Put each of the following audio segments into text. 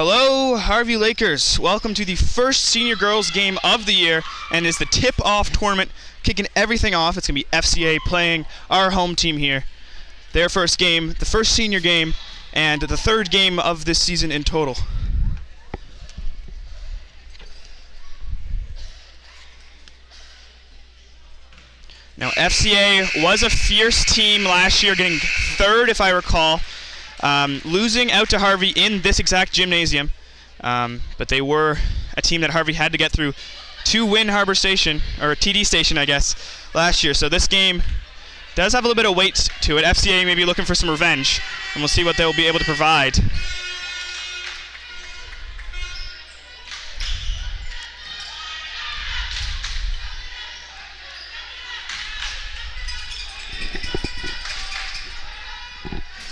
Hello, Harvey Lakers. Welcome to the first senior girls game of the year, and is the tip-off tournament kicking everything off. It's going to be FCA playing our home team here. Their first game, the first senior game, and the third game of this season in total. Now, FCA was a fierce team last year, getting third, if I recall. Losing out to Harvey in this exact gymnasium, but they were a team that Harvey had to get through to win Harbor Station, or TD Station, I guess, last year. So this game does have a little bit of weight to it. FCA may be looking for some revenge, and we'll see what they'll be able to provide.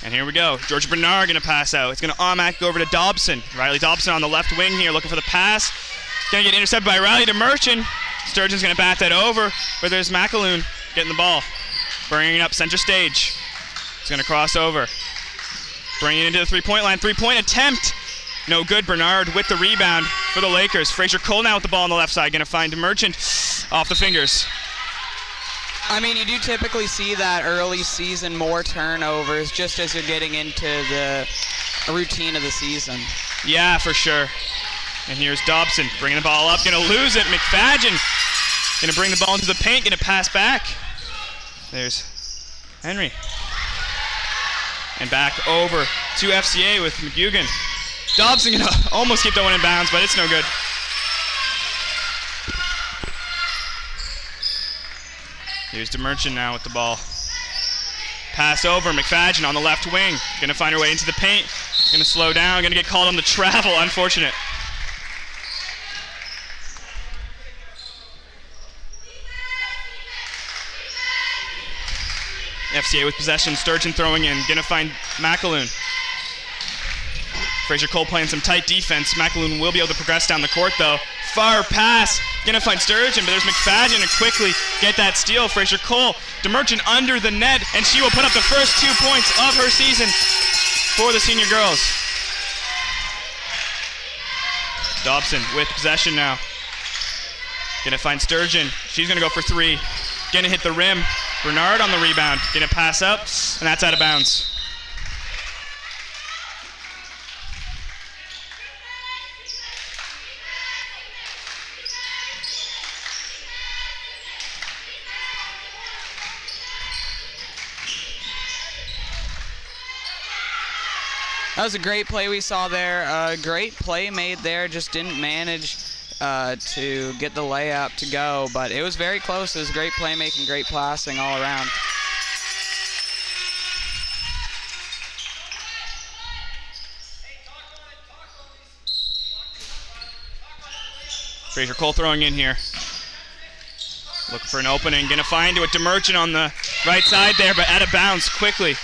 And here we go. Georgia Bernard going to pass out. It's going to automatically go over to Dobson. Riley Dobson on the left wing here looking for the pass. Going to get intercepted by Riley to Merchant. Sturgeon's going to bat that over, but there's McAloon getting the ball. Bringing it up center stage. It's going to cross over. Bringing it into the three-point line. Three-point attempt. No good. Bernard with the rebound for the Lakers. Fraser Cole now with the ball on the left side. Going to find Merchant off the fingers. I mean, you do typically see that early season, more turnovers, just as you're getting into the routine of the season. Yeah, for sure. And here's Dobson bringing the ball up, going to lose it. McFadgen going to bring the ball into the paint, going to pass back. There's Henry. And back over to FCA with McGugan. Dobson going to almost keep that one in bounds, but it's no good. Here's DeMerchant now with the ball. Pass over, McFadgen on the left wing. Going to find her way into the paint. Going to slow down, going to get called on the travel. Unfortunate. FCA with possession. Sturgeon throwing in. Going to find McAloon. Fraser Cole playing some tight defense. McAloon will be able to progress down the court, though. Far pass. Gonna find Sturgeon, but there's McFadgen to quickly get that steal. Fraser Cole, DeMerchant under the net, and she will put up the first 2 points of her season for the senior girls. Dobson with possession now. Gonna find Sturgeon. She's gonna go for three. Gonna hit the rim. Bernard on the rebound. Gonna pass up, and that's out of bounds. That was a great play we saw there. Great play made there, just didn't manage to get the layup to go, but it was very close. It was great playmaking, great passing all around. Fraser Cole throwing in here. Looking for an opening, gonna find it with DeMerchant on the right side there, but out of bounds quickly.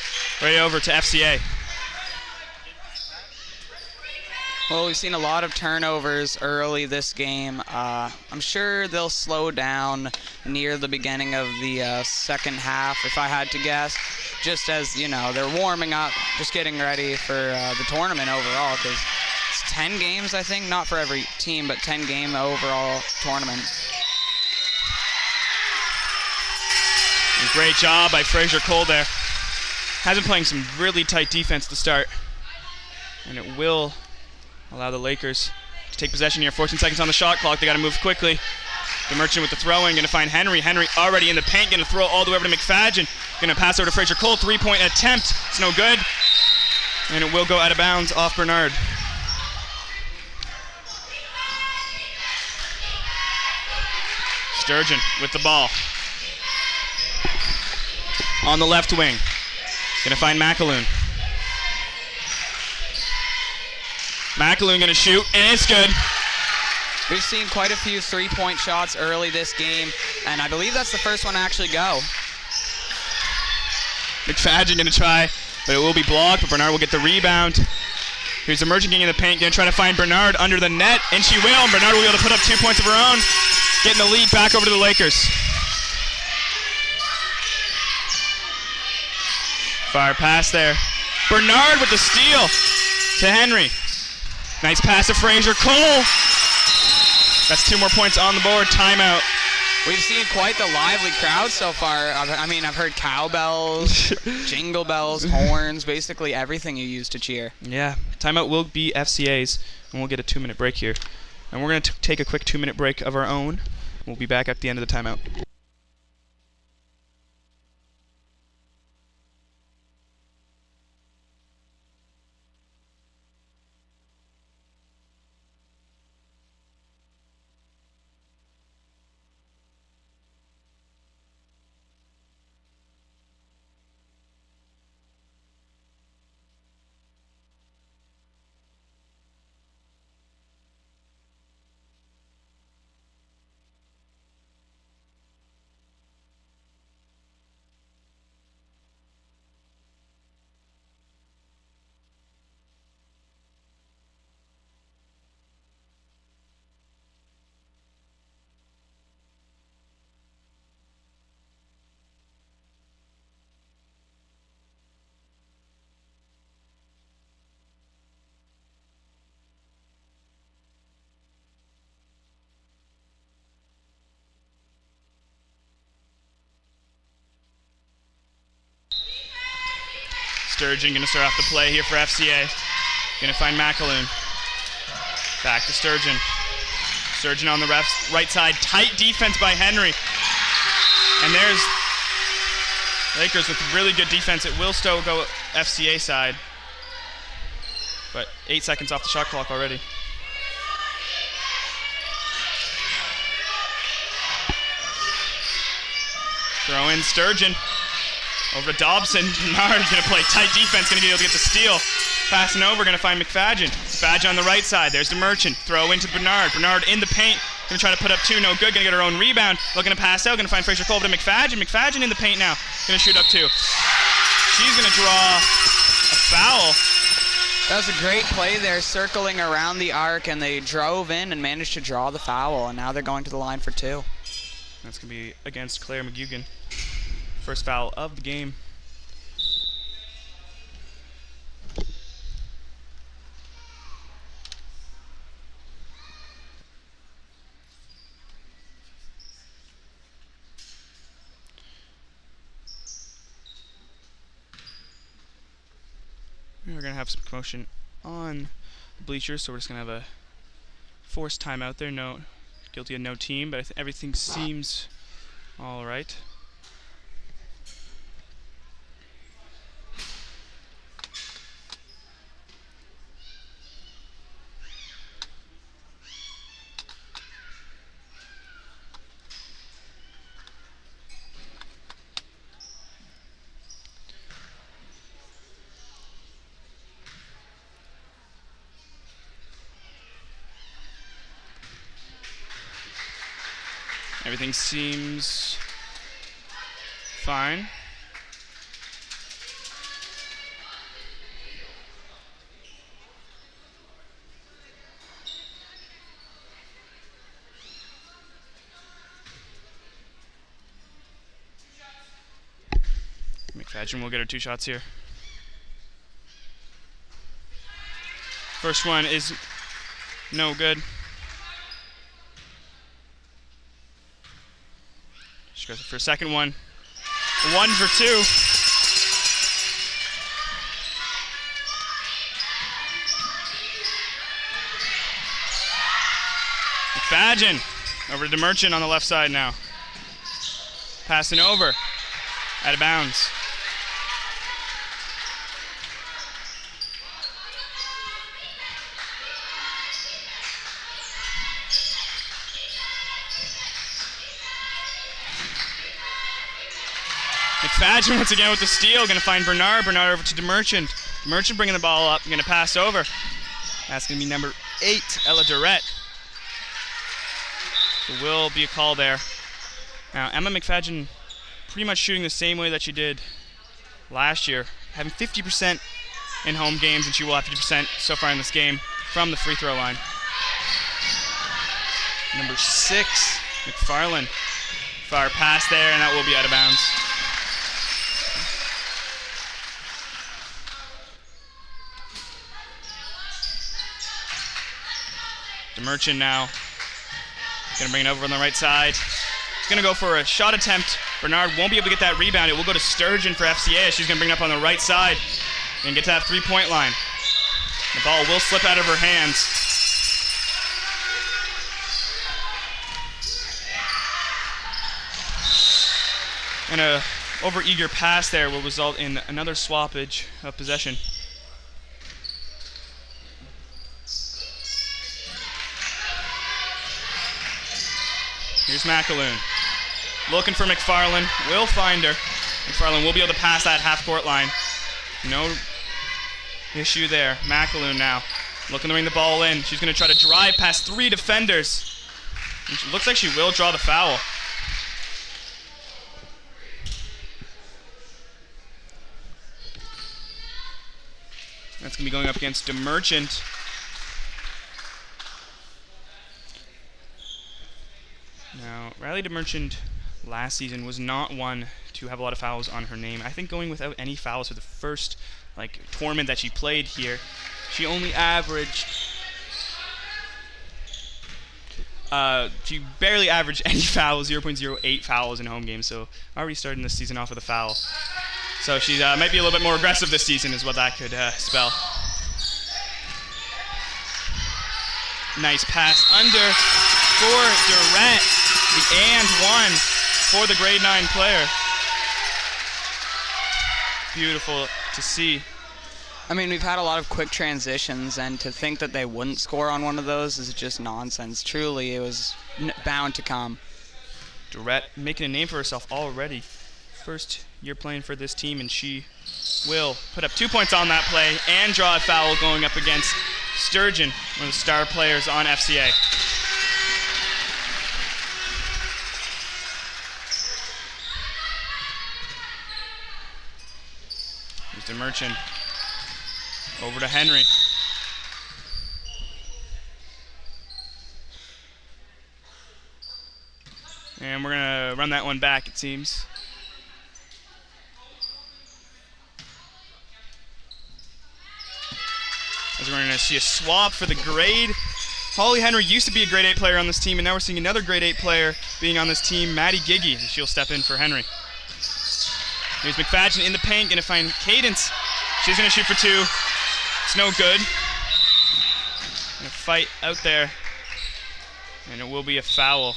Right over to FCA. Well, we've seen a lot of turnovers early this game. I'm sure they'll slow down near the beginning of the second half, if I had to guess, just as, you know, they're warming up, just getting ready for the tournament overall, because it's 10 games, I think, not for every team, but 10-game overall tournament. And great job by Fraser Cole there. Has been playing some really tight defense to start, and it will allow the Lakers to take possession here. 14 seconds on the shot clock. They got to move quickly. DeMerchant with the throw-in. Going to find Henry. Henry already in the paint. Going to throw all the way over to McFadgen. Going to pass over to Fraser Cole. Three-point attempt. It's no good. And it will go out of bounds off Bernard. Sturgeon with the ball. On the left wing. Going to find McAloon. McAloon going to shoot, and it's good. We've seen quite a few three-point shots early this game, and I believe that's the first one to actually go. McFadgen going to try, but it will be blocked, but Bernard will get the rebound. Here's Emerging getting in the paint, going to try to find Bernard under the net, and she will. And Bernard will be able to put up 2 points of her own, getting the lead back over to the Lakers. Fire pass there. Bernard with the steal to Henry. Nice pass to Fraser Cole. That's 2 more points on the board. Timeout. We've seen quite the lively crowd so far. I've heard cowbells, jingle bells, horns, basically everything you use to cheer. Yeah. Timeout will be FCA's, and we'll get a 2-minute break here. And we're going to take a quick 2-minute break of our own. We'll be back at the end of the timeout. Sturgeon going to start off the play here for FCA. Going to find McAloon. Back to Sturgeon. Sturgeon on the right side. Tight defense by Henry. And there's Lakers with really good defense. It will still go FCA side. But 8 seconds off the shot clock already. Throw in Sturgeon. Over to Dobson. Bernard going to play tight defense, going to be able to get the steal. Passing over, going to find McFadgen. McFadgen on the right side. There's the Merchant. Throw into Bernard. Bernard in the paint. Going to try to put up 2. No good. Going to get her own rebound. Looking to pass out. Going to find Fraser Cole to McFadgen. McFadgen in the paint now. Going to shoot up 2. She's going to draw a foul. That was a great play there, circling around the arc, and they drove in and managed to draw the foul, and now they're going to the line for 2. That's going to be against Claire McGugan. First foul of the game. We're going to have some commotion on the bleachers, so we're just going to have a forced timeout there. No, guilty of no team, but everything seems all right. Everything seems fine. McFadgen will get her 2 shots here. First one is no good. She goes for a second one. 1 for 2. McFadgen over to Merchant on the left side now. Passing over. Out of bounds. McFadgen once again with the steal. Going to find Bernard. Bernard over to DeMerchant. DeMerchant bringing the ball up. Going to pass over. That's going to be number 8, Ella Durrett. There will be a call there. Now, Emma McFadgen pretty much shooting the same way that she did last year. Having 50% in home games, and she will have 50% so far in this game from the free throw line. Number 6, McFarland. Far pass there, and that will be out of bounds. DeMerchant now. Gonna bring it over on the right side. He's gonna go for a shot attempt. Bernard won't be able to get that rebound. It will go to Sturgeon for FCA. She's gonna bring it up on the right side and get to that 3-point line. The ball will slip out of her hands. And a over-eager pass there will result in another swappage of possession. Here's McAloon. Looking for McFarland. Will find her. McFarland will be able to pass that half-court line. No issue there. McAloon now looking to bring the ball in. She's going to try to drive past 3 defenders. It looks like she will draw the foul. That's going to be going up against DeMerchant. Now, Riley DeMerchant last season was not one to have a lot of fouls on her name. I think going without any fouls for the first tournament that she played here, she only averaged she barely averaged any fouls, 0.08 fouls in home games, so already starting this season off with a foul. So she might be a little bit more aggressive this season is what that could spell. Nice pass under for Durrett. The and one for the grade 9 player. Beautiful to see. I mean, we've had a lot of quick transitions, and to think that they wouldn't score on one of those is just nonsense. Truly, it was bound to come. Durrett making a name for herself already. First year playing for this team, and she will put up 2 points on that play and draw a foul going up against Sturgeon, one of the star players on FCA. Here's DeMerchant. Over to Henry. And we're going to run that one back, it seems. As we're going to see a swap for the grade. Holly Henry used to be a grade 8 player on this team, and now we're seeing another grade 8 player being on this team, Maddie Giggy. She'll step in for Henry. Here's McFadgen in the paint, going to find Cadence. She's going to shoot for 2. It's no good. Gonna fight out there, and it will be a foul.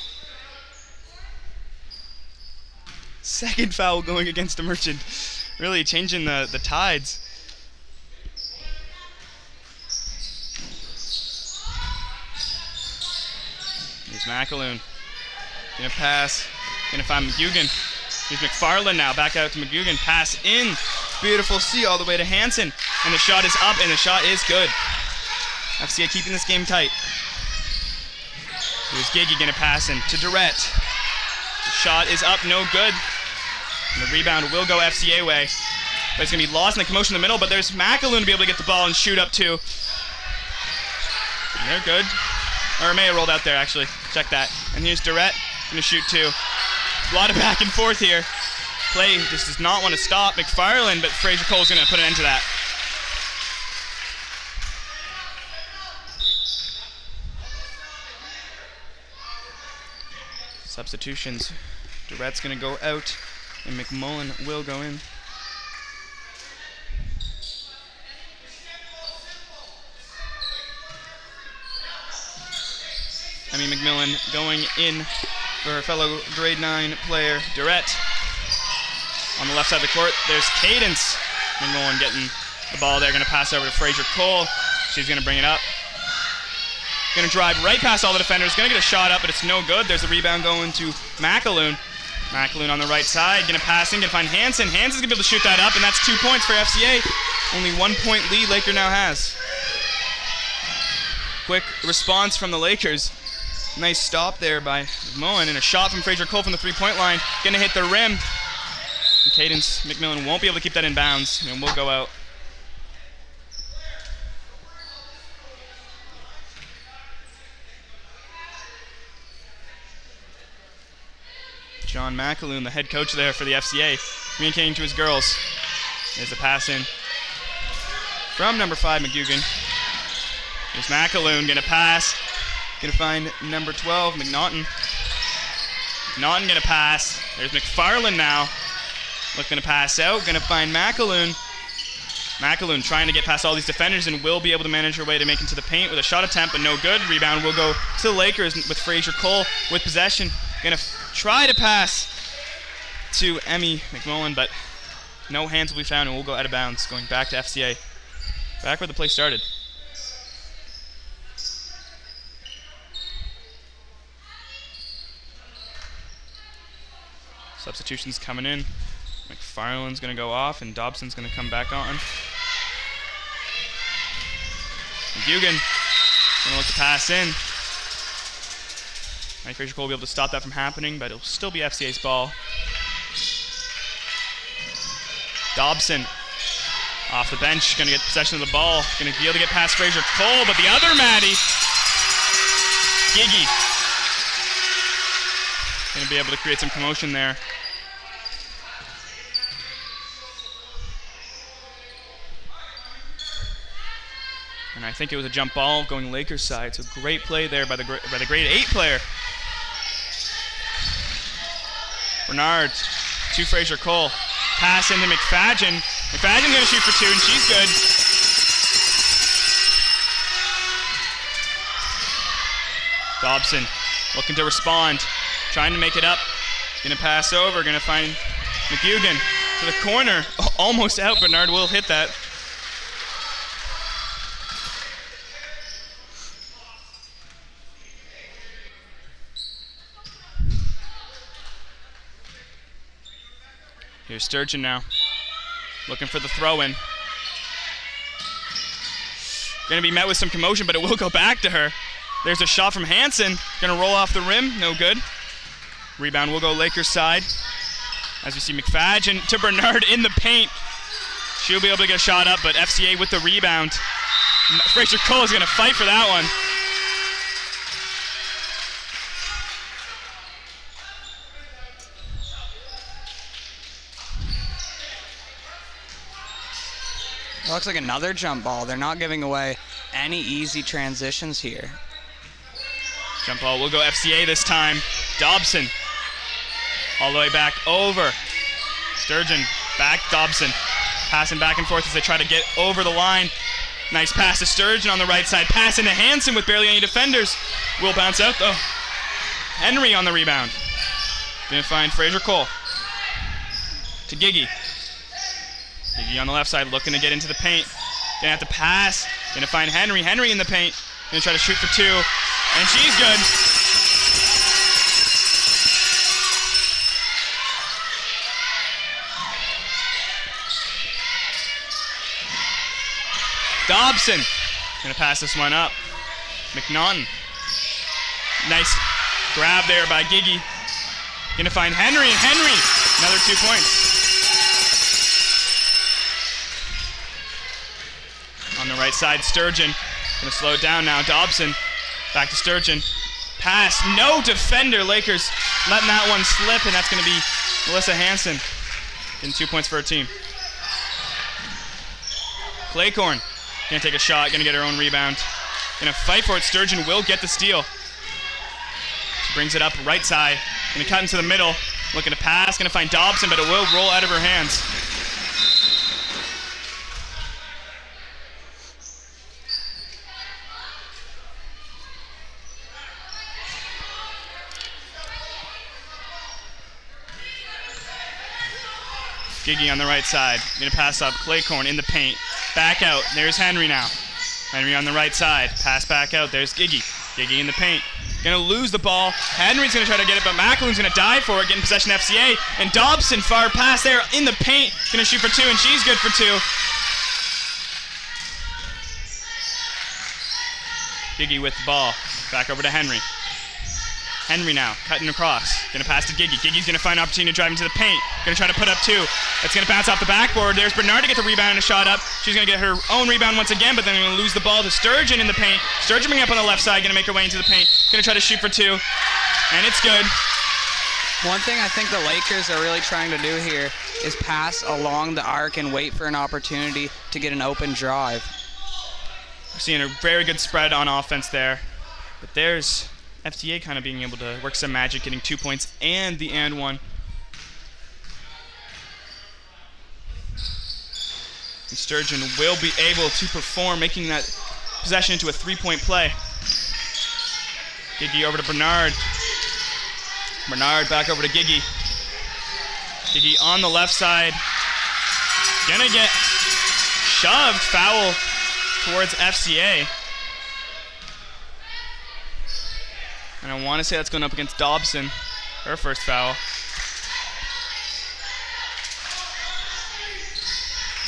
Second foul going against DeMerchant. Really changing the tides. Here's McAloon. Gonna pass. Gonna find McGugan. Here's McFarland now. Back out to McGugan. Pass in. Beautiful C all the way to Hansen. And the shot is up, and the shot is good. FCA keeping this game tight. Here's Giggy gonna pass in to Durrett. The shot is up, no good. And the rebound will go FCA way. But it's gonna be lost in the commotion in the middle, but there's McAloon to be able to get the ball and shoot up too. And they're good. Or Maya rolled out there actually. Check that. And here's Durrett gonna shoot 2. A lot of back and forth here. Play just does not want to stop McFarland, but Fraser Cole's going to put an end to that. Substitutions. Durrett's going to go out, and McMullen will go in. McMillan going in for her fellow grade 9 player, Durrett. On the left side of the court, there's Cadence. McMullen getting the ball there, going to pass over to Fraser Cole. She's going to bring it up. Going to drive right past all the defenders. Going to get a shot up, but it's no good. There's a rebound going to McAloon. McAloon on the right side, going to pass in, going to find Hansen. Hansen's going to be able to shoot that up, and that's 2 points for FCA. Only 1 point lead Laker now has. Quick response from the Lakers. Nice stop there by McMullen, and a shot from Fraser Cole from the 3-point line. Going to hit the rim. And Cadence McMillan won't be able to keep that in bounds, and will go out. John McAloon, the head coach there for the FCA, communicating to his girls. There's the pass in from number 5, McGugan. There's McAloon going to pass. Gonna find number 12, McNaughton. McNaughton gonna pass. There's McFarland now. Looking to pass out. Gonna find McAloon. McAloon trying to get past all these defenders and will be able to manage her way to make into the paint with a shot attempt, but no good. Rebound will go to the Lakers with Fraser Cole with possession. Gonna try to pass to Emmy McMullen, but no hands will be found and we'll go out of bounds. Going back to FCA. Back where the play started. Substitutions coming in. McFarland's going to go off, and Dobson's going to come back on. McGugan going to look to pass in. Fraser Cole will be able to stop that from happening, but it'll still be FCA's ball. Dobson off the bench, going to get possession of the ball. Going to be able to get past Fraser Cole, but the other Maddie, Giggy, going to be able to create some commotion there. And I think it was a jump ball going Lakers side. So great play there by the grade 8 player. Bernard to Fraser Cole. Pass into McFadgen. McFadgen's going to shoot for 2, and she's good. Dobson looking to respond. Trying to make it up. Going to pass over. Going to find McGugan to the corner. Almost out. Bernard will hit that. Here's Sturgeon now, looking for the throw-in. Going to be met with some commotion, but it will go back to her. There's a shot from Hansen, going to roll off the rim, no good. Rebound will go Lakers side. As we see McFadgen to Bernard in the paint. She'll be able to get a shot up, but FCA with the rebound. Fraser Cole is going to fight for that one. It looks like another jump ball. They're not giving away any easy transitions here. Jump ball will go FCA this time. Dobson all the way back over. Sturgeon back, Dobson. Passing back and forth as they try to get over the line. Nice pass to Sturgeon on the right side. Pass into Hansen with barely any defenders. Will bounce out though. Henry on the rebound. Gonna find Fraser Cole. To Giggy. Giggy on the left side looking to get into the paint. Gonna have to pass. Gonna find Henry. Henry in the paint. Gonna try to shoot for 2. And she's good. Dobson. Gonna pass this one up. McNaughton. Nice grab there by Giggy. Gonna find Henry. And Henry. Another 2 points. On the right side, Sturgeon. Gonna slow it down now. Dobson. Back to Sturgeon. Pass. No defender. Lakers letting that one slip, and that's gonna be Melissa Hansen. Getting 2 points for her team. Claycorn. Gonna take a shot. Gonna get her own rebound. Gonna fight for it. Sturgeon will get the steal. She brings it up right side. Gonna cut into the middle. Looking to pass. Gonna find Dobson, but it will roll out of her hands. Giggy on the right side. Gonna pass up. Claycorn in the paint. Back out. There's Henry now. Henry on the right side. Pass back out. There's Giggy. Giggy in the paint. Gonna lose the ball. Henry's gonna try to get it, but McAloon's gonna die for it. Getting possession FCA. And Dobson far pass there in the paint. Gonna shoot for 2, and she's good for 2. Giggy with the ball. Back over to Henry. Henry now, cutting across. Gonna pass to Giggy. Giggy's gonna find an opportunity to drive into the paint. Gonna try to put up 2. It's gonna bounce off the backboard. There's Bernard to get the rebound and a shot up. She's gonna get her own rebound once again, but then gonna lose the ball to Sturgeon in the paint. Sturgeon bringing up on the left side, gonna make her way into the paint. Gonna try to shoot for 2, and it's good. One thing I think the Lakers are really trying to do here is pass along the arc and wait for an opportunity to get an open drive. We're seeing a very good spread on offense there. But there's FCA kind of being able to work some magic, getting 2 points and the and one. And Sturgeon will be able to perform, making that possession into a 3-point play. Giggy over to Bernard. Bernard back over to Giggy. Giggy on the left side. Gonna get shoved, foul towards FCA. And I want to say that's going up against Dobson, her first foul.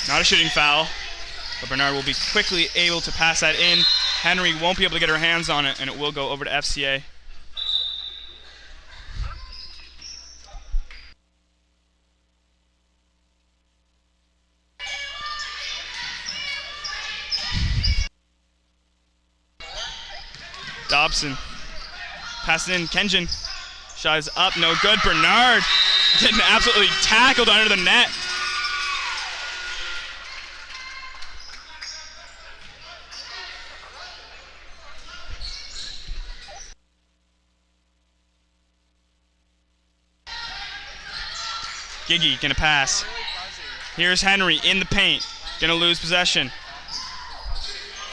Not a shooting foul, but Bernard will be quickly able to pass that in. Henry won't be able to get her hands on it, and it will go over to FCA. Dobson. Pass it in. Kenjin. Shot is up. No good. Bernard getting absolutely tackled under the net. Giggy gonna pass. Here's Henry in the paint. Gonna lose possession.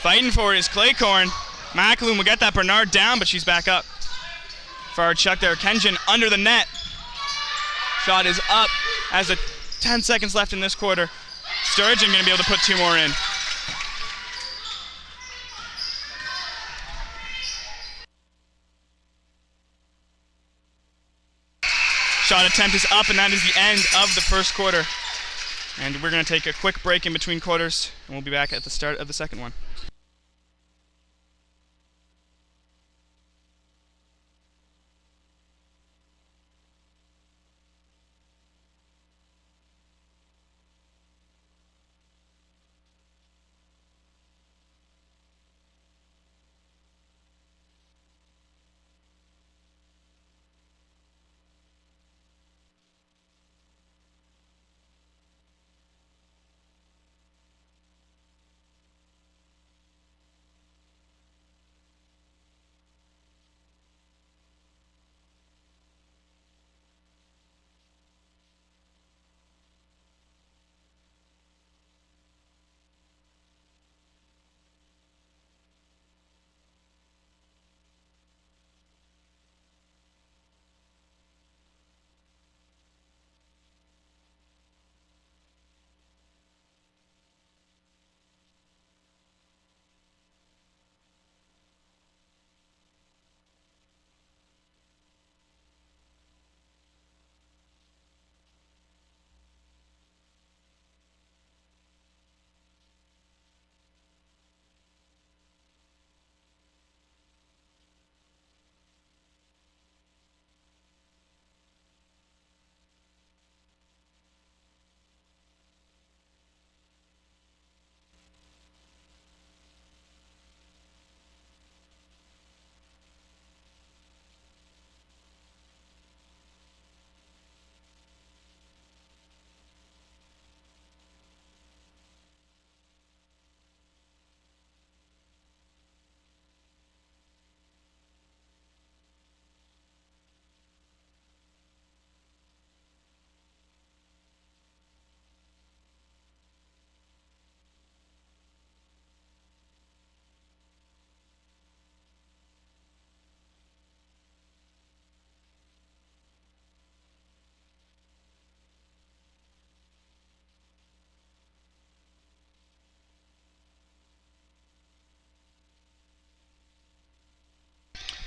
Fighting for it is Claycorn. McAloon will get that Bernard down, but she's back up. Forward check there. Kenjin under the net. Shot is up as the 10 seconds left in this quarter. Sturgeon going to be able to put 2 more in. Shot attempt is up, and that is the end of the first quarter. And we're going to take a quick break in between quarters, and we'll be back at the start of the second one.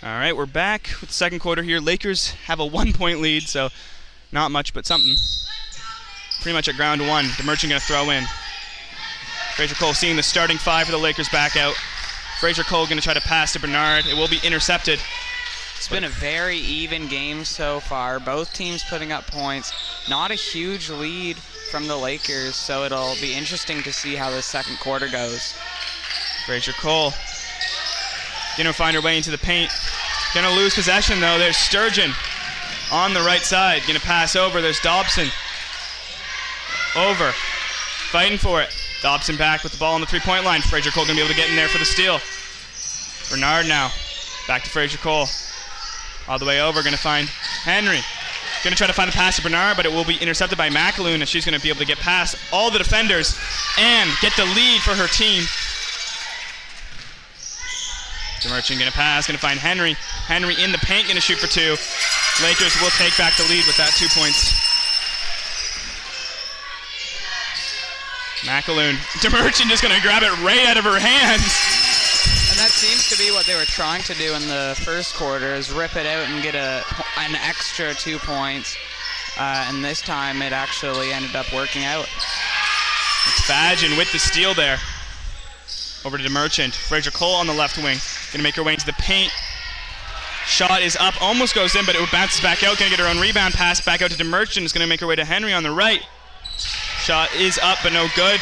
All right, we're back with the second quarter here. Lakers have a 1-point lead, so not much, but something. Pretty much at ground one. DeMerchant going to throw in. Fraser Cole seeing the starting 5 for the Lakers back out. Fraser Cole going to try to pass to Bernard. It will be intercepted. It's been a very even game so far. Both teams putting up points. Not a huge lead from the Lakers, so it'll be interesting to see how this second quarter goes. Fraser Cole gonna find her way into the paint. Gonna lose possession though. There's Sturgeon on the right side. Gonna pass over. There's Dobson. Over. Fighting for it. Dobson back with the ball on the 3-point line. Fraser Cole gonna be able to get in there for the steal. Bernard now. Back to Fraser Cole. All the way over, going to find Henry. Going to try to find the pass to Bernard, but it will be intercepted by McAloon, and she's going to be able to get past all the defenders and get the lead for her team. DeMerchant going to pass, going to find Henry. Henry in the paint, going to shoot for 2. Lakers will take back the lead with that 2 points. McAloon. DeMerchant just going to grab it right out of her hands. And that seems to be what they were trying to do in the first quarter, is rip it out and get an extra 2 points. And this time it actually ended up working out. It's Fadgen with the steal there. Over to DeMerchant. Fraser Cole on the left wing. Going to make her way into the paint. Shot is up, almost goes in, but it bounces back out. Going to get her own rebound pass back out to DeMerchant. It's going to make her way to Henry on the right. Shot is up, but no good.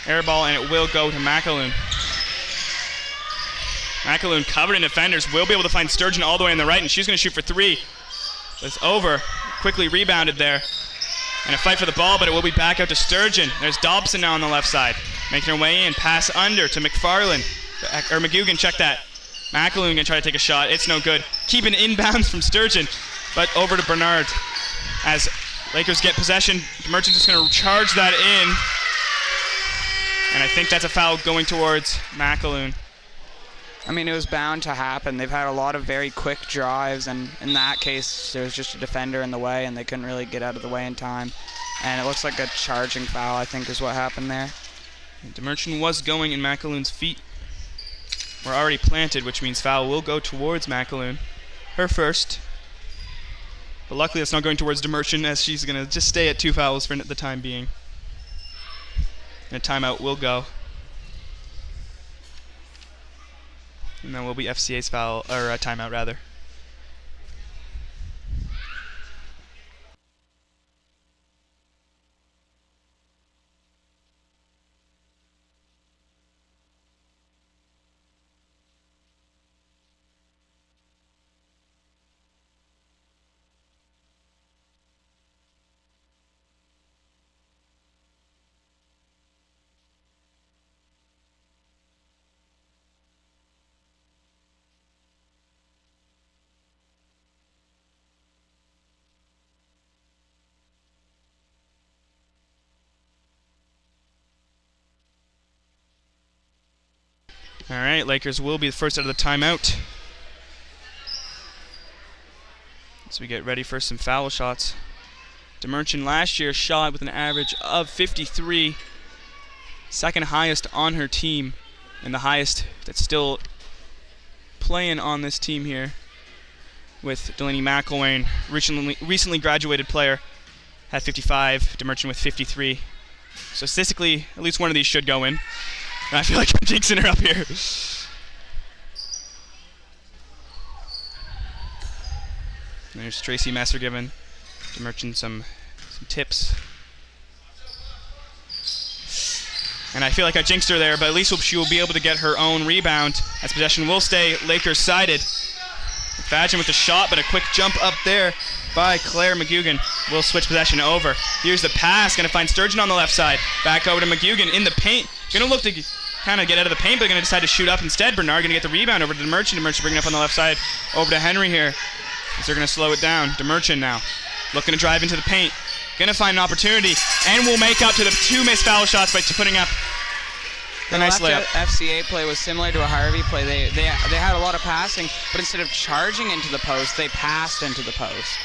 Air ball, and it will go to McAloon. McAloon covered in defenders. Will be able to find Sturgeon all the way on the right, and she's going to shoot for 3. It's over. Quickly rebounded there. And a fight for the ball, but it will be back out to Sturgeon. There's Dobson now on the left side. Making her way in. Pass under to McFarland. Or McGugan, check that. McAloon going to try to take a shot. It's no good. Keeping inbounds from Sturgeon, but over to Bernard. As Lakers get possession, Merchant's just going to charge that in. And I think that's a foul going towards McAloon. I mean, it was bound to happen. They've had a lot of very quick drives, and in that case, there was just a defender in the way, and they couldn't really get out of the way in time. And it looks like a charging foul, I think, is what happened there. DeMerchant was going, and McAloon's feet were already planted, which means foul will go towards McAloon. Her first. But luckily, it's not going towards DeMerchant, as she's going to just stay at 2 fouls for the time being. And a timeout will go. And that will be FCA's foul, or a timeout rather. All right, Lakers will be the first out of the timeout. As we get ready for some foul shots. DeMerchant last year shot with an average of 53, second highest on her team, and the highest that's still playing on this team here with Delaney McElwain, recently graduated player, had 55, DeMerchant with 53. So statistically, at least one of these should go in. I feel like I'm jinxing her up here. There's Tracy Messer giving DeMerchant some tips. And I feel like I jinxed her there, but at least she will be able to get her own rebound as possession will stay Lakers sided. Fadgen with the shot, but a quick jump up there by Claire McGugan will switch possession over. Here's the pass, going to find Sturgeon on the left side. Back over to McGugan in the paint. Going to look to kind of get out of the paint, but going to decide to shoot up instead. Bernard going to get the rebound over to DeMerchant. DeMerchant bringing it up on the left side over to Henry here. As they're going to slow it down. DeMerchant now looking to drive into the paint. Going to find an opportunity and will make up to the 2 missed foul shots by putting up the nice layup. FCA play was similar to a Harvey play. They had a lot of passing, but instead of charging into the post, they passed into the post.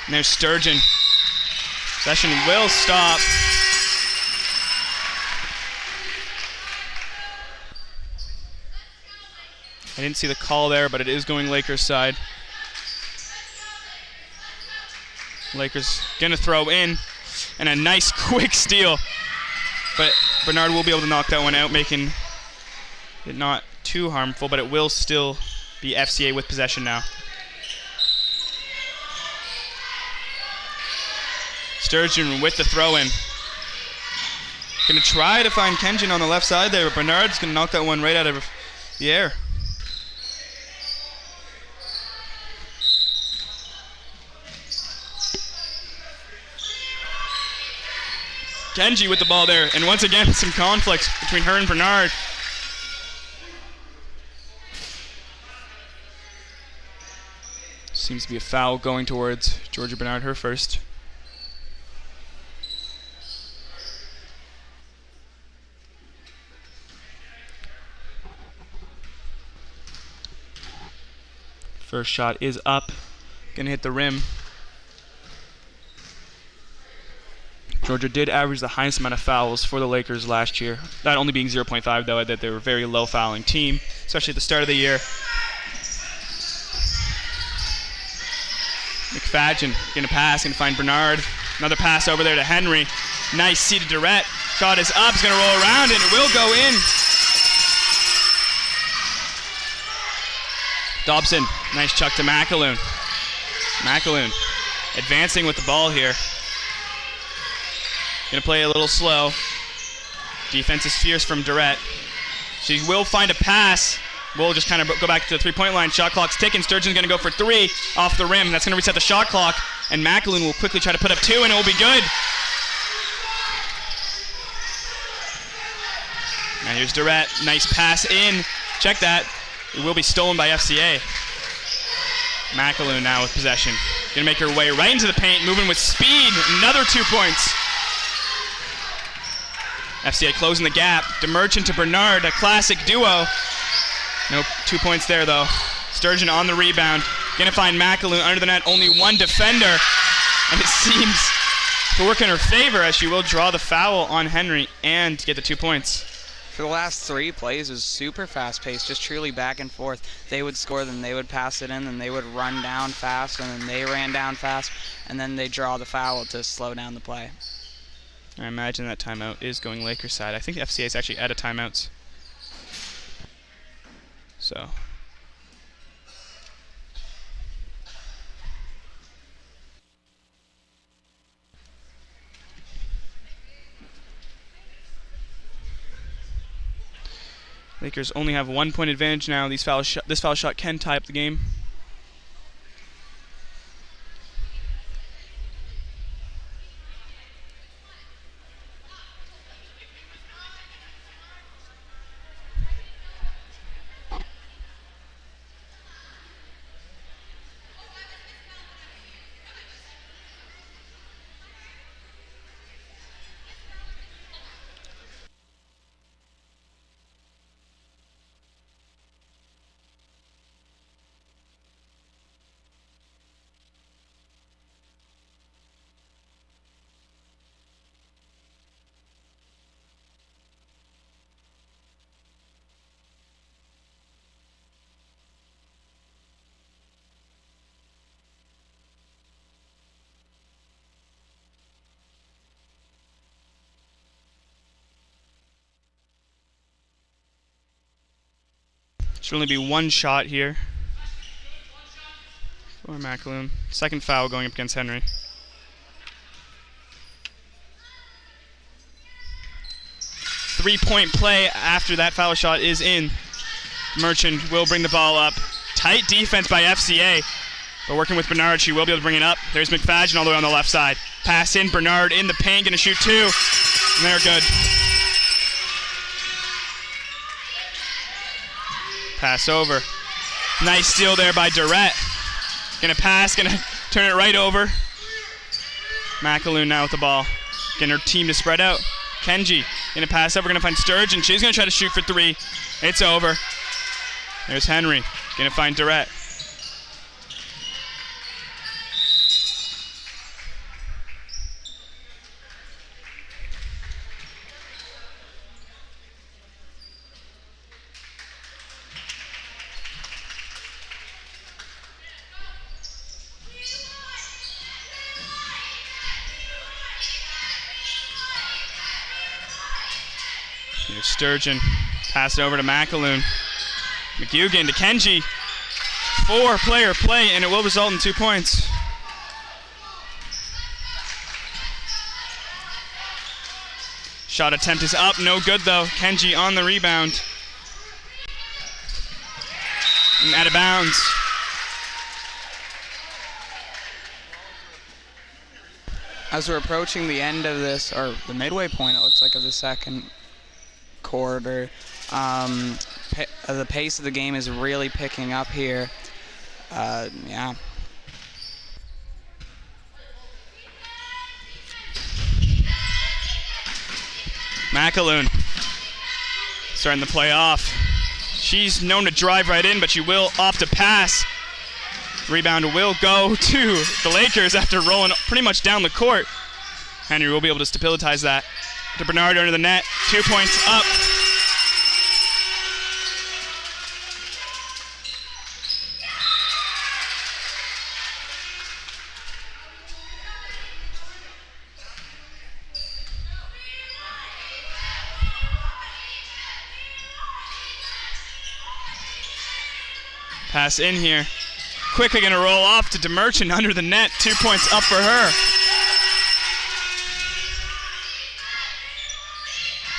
And there's Sturgeon. Possession will stop. I didn't see the call there, but it is going Lakers side. Lakers gonna throw in, and a nice quick steal. But Bernard will be able to knock that one out, making it not too harmful, but it will still be FCA with possession now. Sturgeon with the throw-in. Gonna try to find Kenjin on the left side there, but Bernard's gonna knock that one right out of the air. Kenji with the ball there, and once again some conflict between her and Bernard. Seems to be a foul going towards Georgia Bernard, her first. First shot is up. Gonna hit the rim. Georgia did average the highest amount of fouls for the Lakers last year. That only being 0.5, though, that they were a very low fouling team, especially at the start of the year. McFadden gonna pass, gonna find Bernard. Another pass over there to Henry. Nice C to Durrett. Shot is up, it's gonna roll around, and it will go in. Dobson, nice chuck to McAloon. McAloon advancing with the ball here. Gonna play a little slow. Defense is fierce from Durrett. She will find a pass. We'll just kind of go back to the three-point line. Shot clock's ticking. Sturgeon's gonna go for three off the rim. That's gonna reset the shot clock. And McAloon will quickly try to put up two, and it will be good. Now here's Durrett. Nice pass in. Check that. It will be stolen by FCA. McAloon now with possession. Gonna make her way right into the paint, moving with speed. Another 2 points. FCA closing the gap. DeMerchant to Bernard, a classic duo. Nope, 2 points there though. Sturgeon on the rebound. Gonna find McAloon under the net, only one defender. And it seems to work in her favor as she will draw the foul on Henry and get the 2 points. For the last three plays, it was super fast-paced, just truly back and forth. They would score, then they would pass it in, then they would run down fast, and then they ran down fast, and then they draw the foul to slow down the play. I imagine that timeout is going Lakers side. I think the FCA is actually out of timeouts. So. Lakers only have 1 point advantage now. This foul shot can tie up the game. Should only be one shot here for McAloon. Second foul going up against Henry. Three-point play after that foul shot is in. Merchant will bring the ball up. Tight defense by FCA. But working with Bernard, she will be able to bring it up. There's McFadden all the way on the left side. Pass in, Bernard in the paint, gonna shoot two. And they're good. Pass over. Nice steal there by Durrett. Gonna pass, gonna turn it right over. McAloon now with the ball. Getting her team to spread out. Kenji gonna pass over, gonna find Sturgeon. She's gonna try to shoot for three. It's over. There's Henry. Gonna find Durrett. Here's Sturgeon. Pass it over to McAloon. McGugan to Kenji. Four-player play, and it will result in 2 points. Shot attempt is up, no good though. Kenji on the rebound. And out of bounds. As we're approaching the end of this, or the midway point, it looks like, of the second quarter, the pace of the game is really picking up here. Yeah, McAloon starting the play off. She's known to drive right in, but she will opt to pass. Rebound will go to the Lakers after rolling pretty much down the court. Henry will be able to stabilize that. To Bernard under the net. 2 points up. Pass in here. Quickly going to roll off to DeMerchant under the net. 2 points up for her.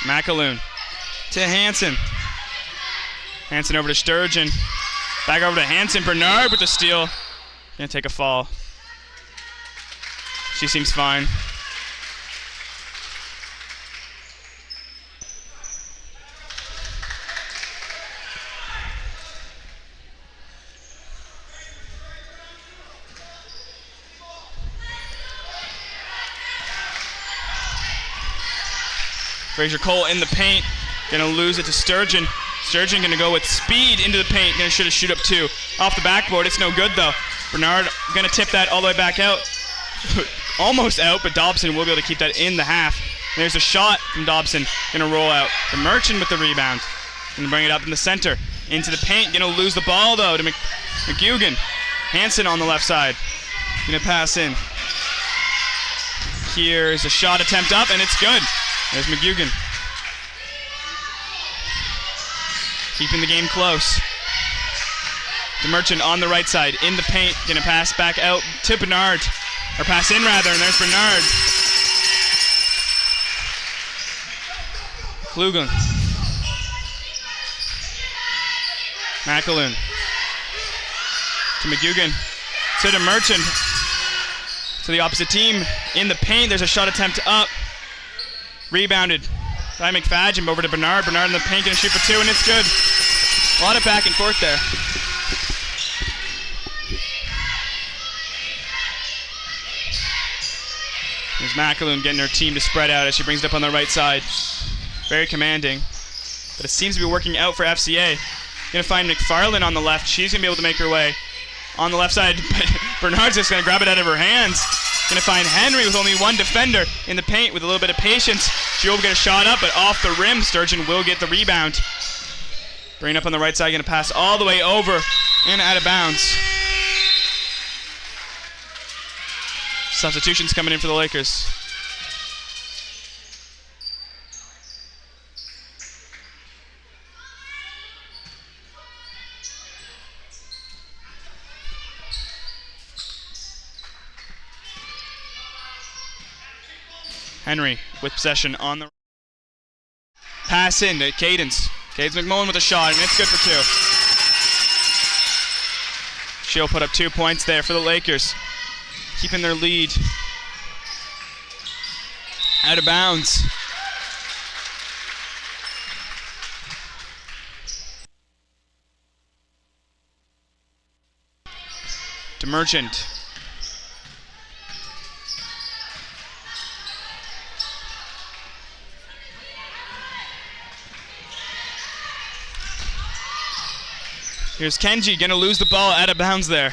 McAloon to Hansen. Hansen over to Sturgeon. Back over to Hansen. Bernard with the steal. Going to take a fall. She seems fine. Fraser Cole in the paint, gonna lose it to Sturgeon. Sturgeon gonna go with speed into the paint, gonna shoot up two. Off the backboard, it's no good though. Bernard gonna tip that all the way back out. Almost out, but Dobson will be able to keep that in the half. There's a shot from Dobson, gonna roll out. The Merchant with the rebound. Gonna bring it up in the center. Into the paint, gonna lose the ball though to McGugan. Hansen on the left side. Gonna pass in. Here's a shot attempt up, and it's good. There's McGugan. Keeping the game close. The Merchant on the right side, in the paint, gonna pass back out to Bernard. Or pass in rather, and there's Bernard. Klugen. McAloon. To McGugan. To the Merchant. To the opposite team. In the paint, there's a shot attempt up. Rebounded by McFadgen over to Bernard. Bernard in the paint, gonna shoot for two, and it's good. A lot of back and forth there. There's McAloon getting her team to spread out as she brings it up on the right side. Very commanding. But it seems to be working out for FCA. Gonna find McFarland on the left. She's gonna be able to make her way on the left side. Bernard's just gonna grab it out of her hands. Gonna find Henry with only one defender in the paint with a little bit of patience. She'll get a shot up, but off the rim. Sturgeon will get the rebound. Bring it up on the right side, gonna pass all the way over and out of bounds. Substitutions coming in for the Lakers. Henry with possession on the pass in to Cadence. Cadence McMullen with a shot, and it's good for two. She'll put up 2 points there for the Lakers, keeping their lead. Out of bounds. DeMerchant. Here's Kenji, gonna lose the ball out of bounds there.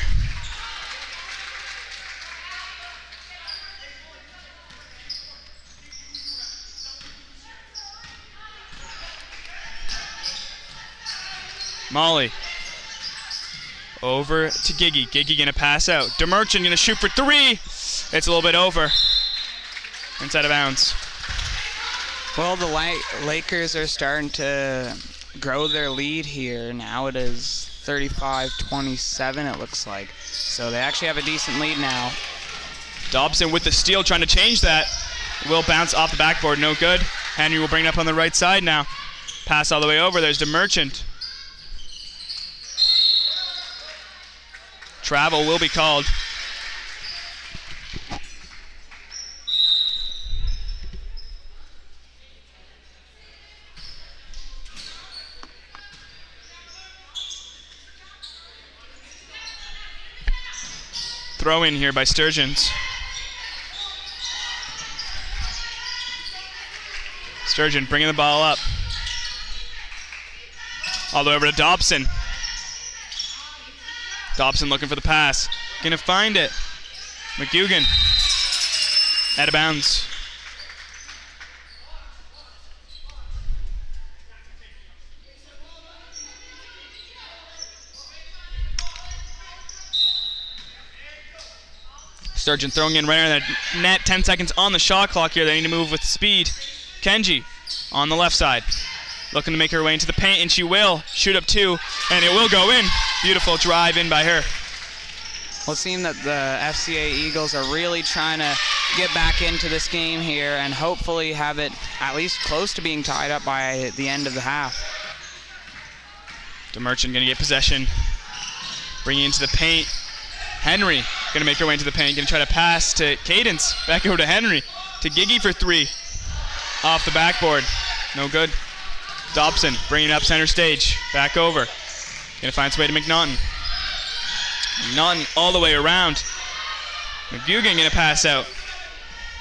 Molly. Over to Giggy. Giggy gonna pass out. DeMerchant gonna shoot for three. It's a little bit over. Inside of bounds. Well, the Lakers are starting to grow their lead here. Now it is 35-27, it looks like. So they actually have a decent lead now. Dobson with the steal, trying to change that. Will bounce off the backboard, no good. Henry will bring it up on the right side now. Pass all the way over, there's DeMerchant. Travel will be called. Throw in here by Sturgeons. Sturgeon bringing the ball up. All the way over to Dobson. Dobson looking for the pass. Gonna find it. McGugan. Out of bounds. Sturgeon throwing in right on the net. 10 seconds on the shot clock here. They need to move with speed. Kenji on the left side. Looking to make her way into the paint, and she will. Shoot up 2, and it will go in. Beautiful drive in by her. Well, it seems that the FCA Eagles are really trying to get back into this game here and hopefully have it at least close to being tied up by the end of the half. DeMerchant going to get possession. Bringing into the paint. Henry going to make her way into the paint. Going to try to pass to Cadence. Back over to Henry. To Giggy for 3. Off the backboard. No good. Dobson bringing it up center stage. Back over. Going to find its way to McNaughton. McNaughton all the way around. McGugan going to pass out.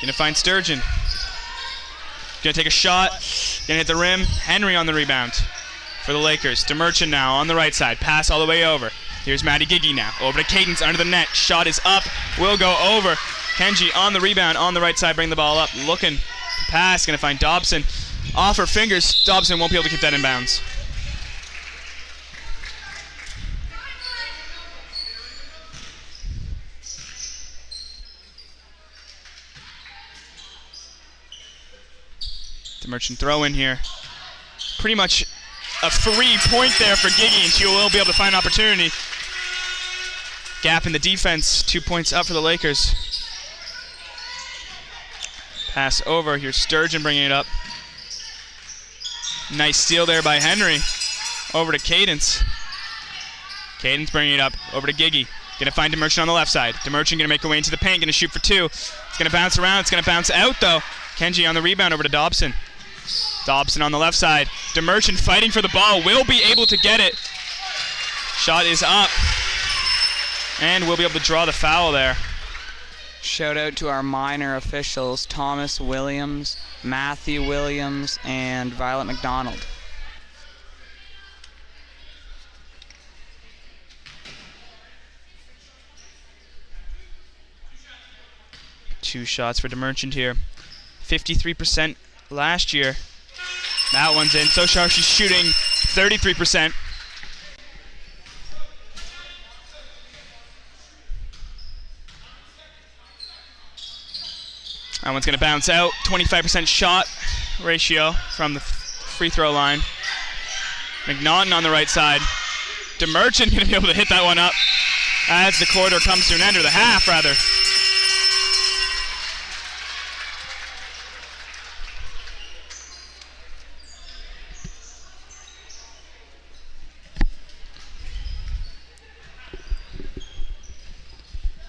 Going to find Sturgeon. Going to take a shot. Going to hit the rim. Henry on the rebound for the Lakers. DeMerchant now on the right side. Pass all the way over. Here's Maddie Giggy now. Over to Cadence under the net. Shot is up. Will go over. Kenji on the rebound on the right side. Bring the ball up. Looking to pass. Going to find Dobson. Off her fingers. Dobson won't be able to keep that in bounds. DeMerchant throw in here. Pretty much a free point there for Giggy, and she will be able to find opportunity. Gap in the defense. 2 points up for the Lakers. Pass over. Here's Sturgeon bringing it up. Nice steal there by Henry. Over to Cadence. Cadence bringing it up. Over to Giggy. Gonna find DeMerchant on the left side. DeMerchant gonna make her way into the paint. Gonna shoot for 2. It's gonna bounce around. It's gonna bounce out though. Kenji on the rebound over to Dobson. Dobson on the left side. DeMerchant fighting for the ball. Will be able to get it. Shot is up. And we'll be able to draw the foul there. Shout out to our minor officials, Thomas Williams, Matthew Williams, and Violet McDonald. Two shots for DeMerchant here. 53% last year. That one's in. So sharp, she's shooting 33%. That one's going to bounce out. 25% shot ratio from the free throw line. McNaughton on the right side. DeMerchant going to be able to hit that one up as the quarter comes to an end, or the half rather.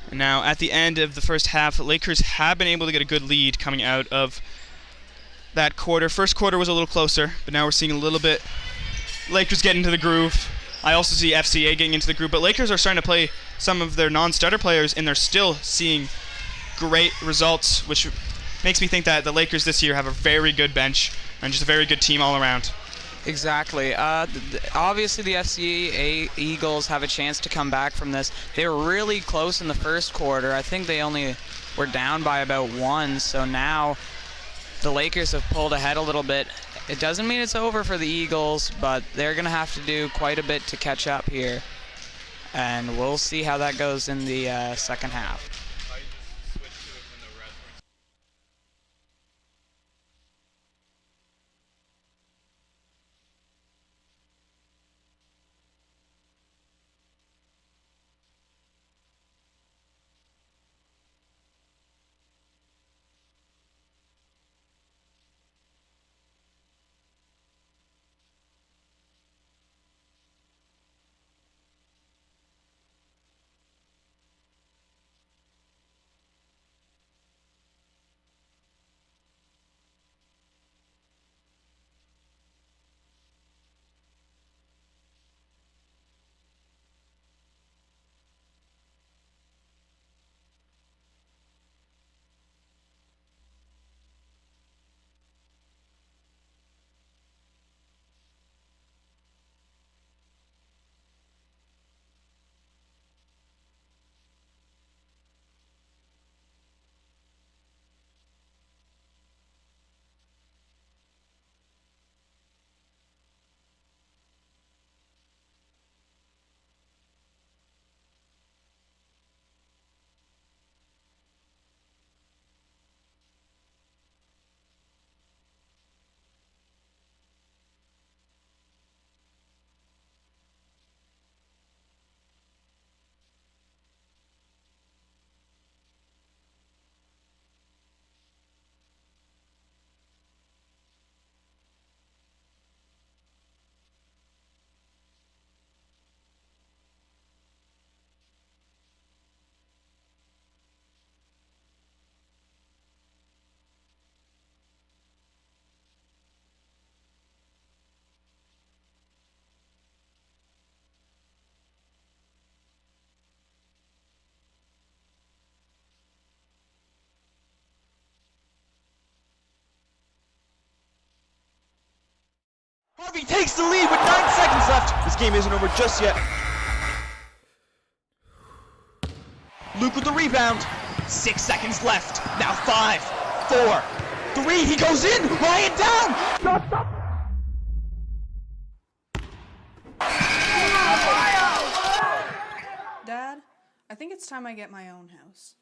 And now at the end of the first half, Lakers have been able to get a good lead coming out of that quarter. First quarter was a little closer, but now we're seeing a little bit Lakers get into the groove. I also see FCA getting into the groove, but Lakers are starting to play some of their non-starter players, and they're still seeing great results, which makes me think that the Lakers this year have a very good bench and just a very good team all around. Exactly. Obviously, the FCA Eagles have a chance to come back from this. They were really close in the first quarter. I think they only were down by about 1, so now the Lakers have pulled ahead a little bit. It doesn't mean it's over for the Eagles, but they're going to have to do quite a bit to catch up here. And we'll see how that goes in the second half. takes the lead with 9 seconds left. This game isn't over just yet. Luke with the rebound. 6 seconds left. Now 5, 4, 3. He goes in. Ryan down. Dad, I think it's time I get my own house.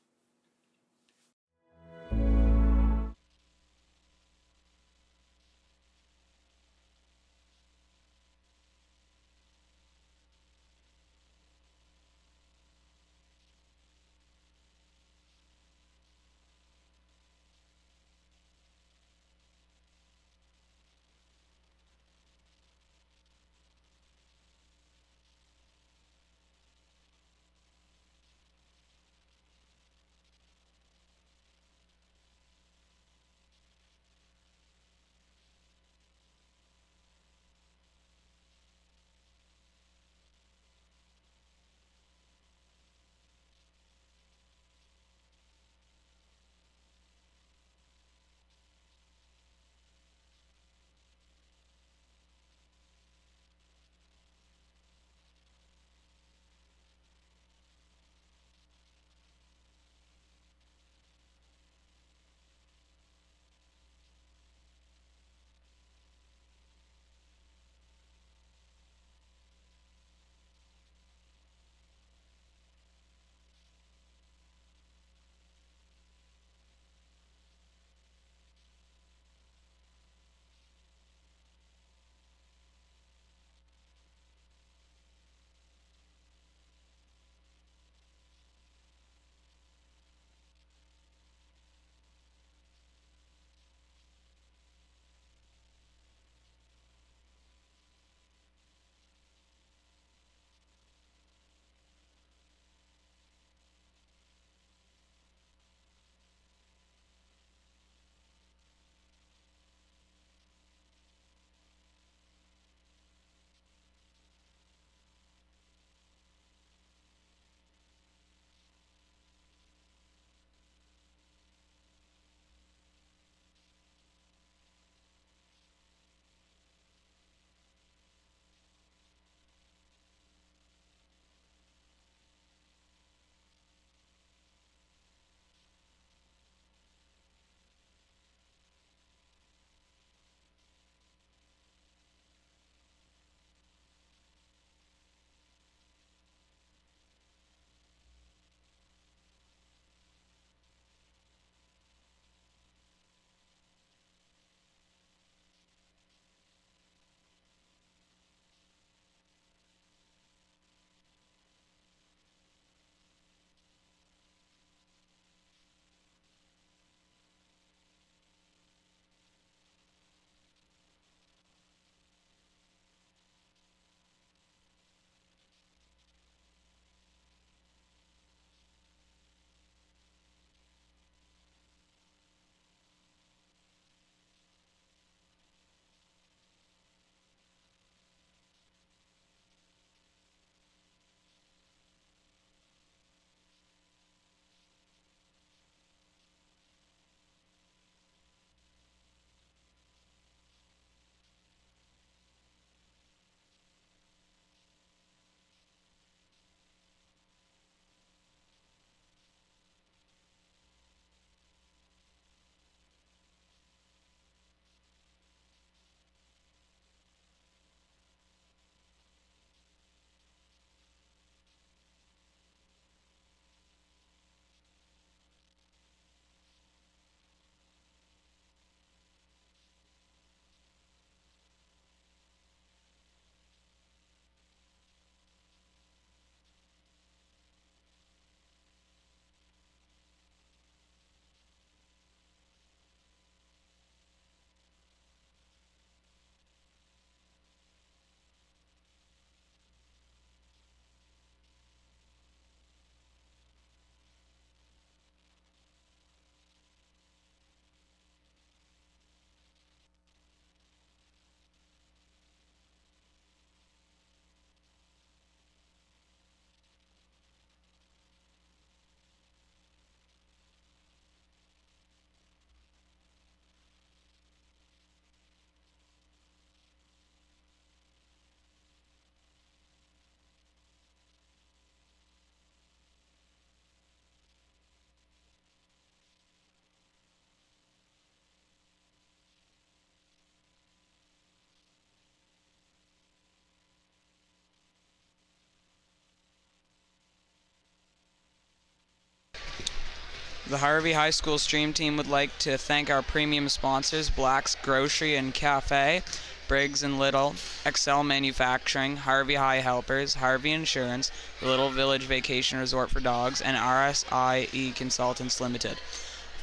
The Harvey High School stream team would like to thank our premium sponsors, Black's Grocery and Café, Briggs and Little, Excel Manufacturing, Harvey High Helpers, Harvey Insurance, the Little Village Vacation Resort for Dogs, and RSEI Consultants Ltd.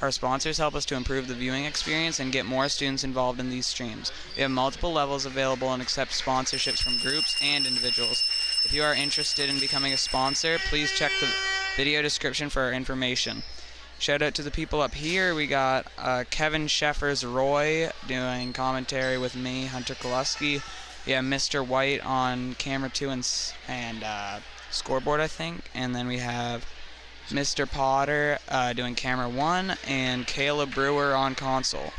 Our sponsors help us to improve the viewing experience and get more students involved in these streams. We have multiple levels available and accept sponsorships from groups and individuals. If you are interested in becoming a sponsor, please check the video description for our information. Shout out to the people up here. We got Kevin Sheffers Roy doing commentary with me, Hunter Koluski. We have Mr. White on camera 2 and scoreboard, I think. And then we have Mr. Potter doing camera 1 and Caleb Brewer on console.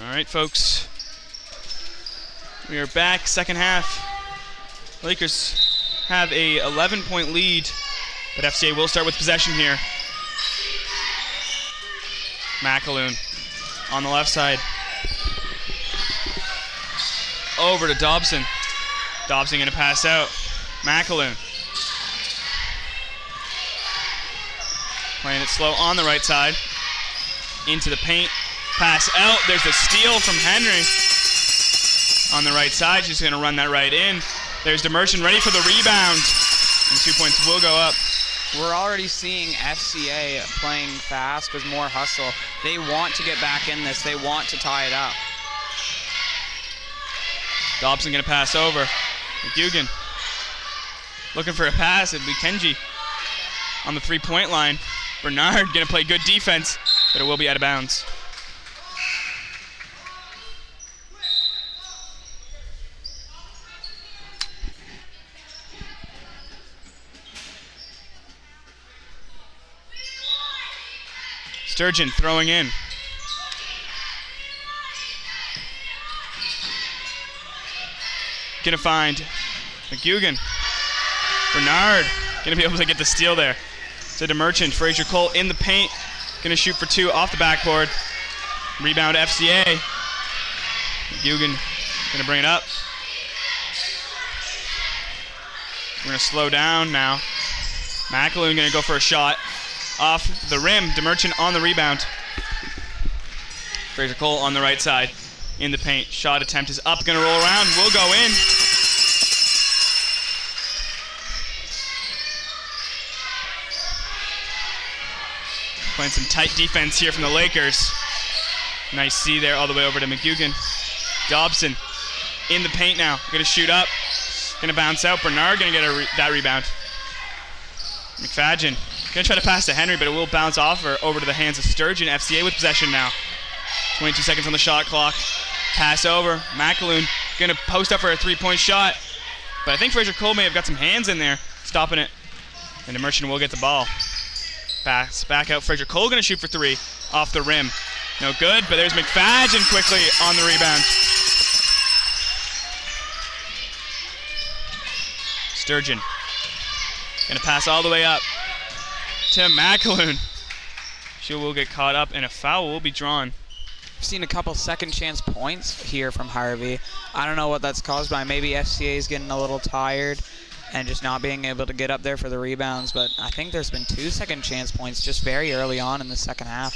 All right, folks. We are back, second half. Lakers have a 11-point lead, but FCA will start with possession here. McAloon on the left side. Over to Dobson. Dobson going to pass out. McAloon. Playing it slow on the right side. Into the paint. Pass out. There's the steal from Henry on the right side. She's going to run that right in. There's Demerson ready for the rebound. And 2 points will go up. We're already seeing FCA playing fast with more hustle. They want to get back in this. They want to tie it up. Dobson going to pass over. McGugan looking for a pass. It'd be Kenji on the three-point line. Bernard going to play good defense, but it will be out of bounds. Sturgeon throwing in. Gonna find McGugan. Bernard gonna be able to get the steal there. To DeMerchant. Fraser Cole in the paint. Gonna shoot for two off the backboard. Rebound FCA. McGugan gonna bring it up. We're gonna slow down now. McAloon gonna go for a shot. Off the rim, DeMerchant on the rebound. Fraser Cole on the right side in the paint. Shot attempt is up, gonna roll around, will go in. Playing some tight defense here from the Lakers. Nice C there all the way over to McGugan. Dobson in the paint now, gonna shoot up. Gonna bounce out, Bernard gonna get that rebound. McFadgen gonna try to pass to Henry, but it will bounce off or over to the hands of Sturgeon. FCA with possession now. 22 seconds on the shot clock. Pass over. McAloon gonna post up for a three-point shot, but I think Fraser Cole may have got some hands in there, stopping it. And DeMerchant will get the ball. Pass back out. Fraser Cole gonna shoot for three off the rim. No good, but there's McFadgen quickly on the rebound. Sturgeon gonna pass all the way up to McAloon. She will get caught up and a foul will be drawn. I've seen a couple second chance points here from Harvey. I don't know what that's caused by. Maybe FCA is getting a little tired and just not being able to get up there for the rebounds, but I think there's been 2 second chance points just very early on in the second half.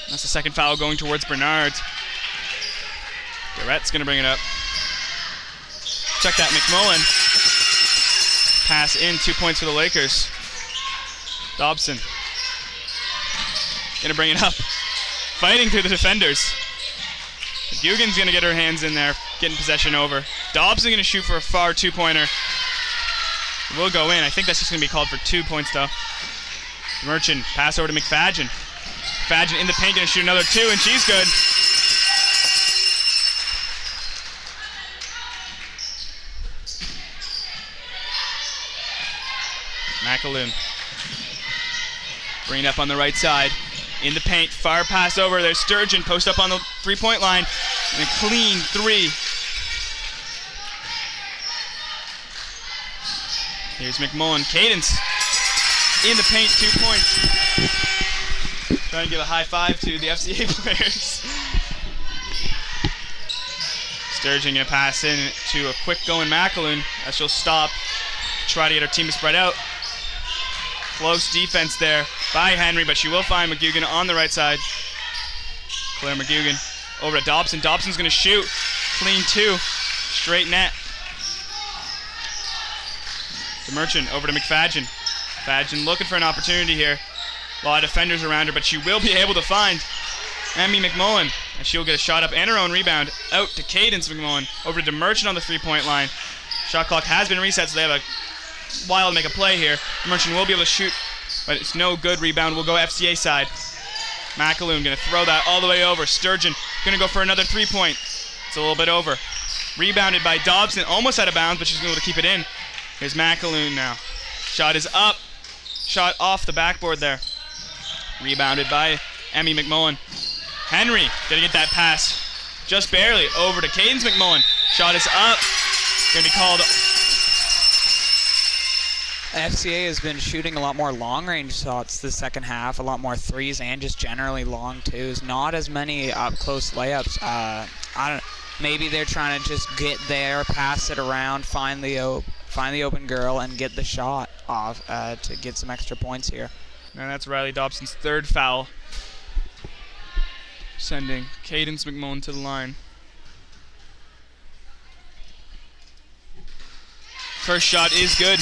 That's the second foul going towards Bernard. Garrett's gonna bring it up. Check that, McMullen. Pass in, 2 points for the Lakers. Dobson gonna bring it up. Fighting through the defenders. Gugan's going to get her hands in there, getting possession over. Dobson going to shoot for a far two-pointer. Will go in. I think that's just going to be called for 2 points, though. Merchant, pass over to McFadgen. McFadgen in the paint, going to shoot another 2, and she's good. McAloon. Bring it up on the right side. In the paint, fire pass over. There's Sturgeon, post up on the three-point line. And a clean 3. Here's McMullen. Cadence in the paint, 2 points. Trying to give a high five to the FCA players. Sturgeon going to pass in to a quick going McAloon as she'll stop. Try to get her team to spread out. Close defense there by Henry, but she will find McGugan on the right side. Claire McGugan over to Dobson. Dobson's going to shoot. Clean 2. Straight net. To Merchant, over to McFadgen. McFadgen looking for an opportunity here. A lot of defenders around her, but she will be able to find Emmy McMullen. And she'll get a shot up and her own rebound. Out to Cadence McMullen. Over to Merchant on the three-point line. Shot clock has been reset, so they have a while to make a play here. Merchant will be able to shoot, but it's no good. Rebound will go FCA side. McAloon going to throw that all the way over. Sturgeon going to go for another 3-point. It's a little bit over. Rebounded by Dobson, almost out of bounds, but she's going to keep it in. Here's McAloon now. Shot is up. Shot off the backboard there. Rebounded by Emmy McMullen. Henry going to get that pass just barely over to Cadence McMullen. Shot is up. Going to be called. FCA has been shooting a lot more long-range shots this second half, a lot more threes and just generally long twos. Not as many up-close layups. I don't know. Maybe they're trying to just get there, pass it around, find the open girl, and get the shot off to get some extra points here. And that's Riley Dobson's 3rd foul, sending Cadence McMullen to the line. First shot is good.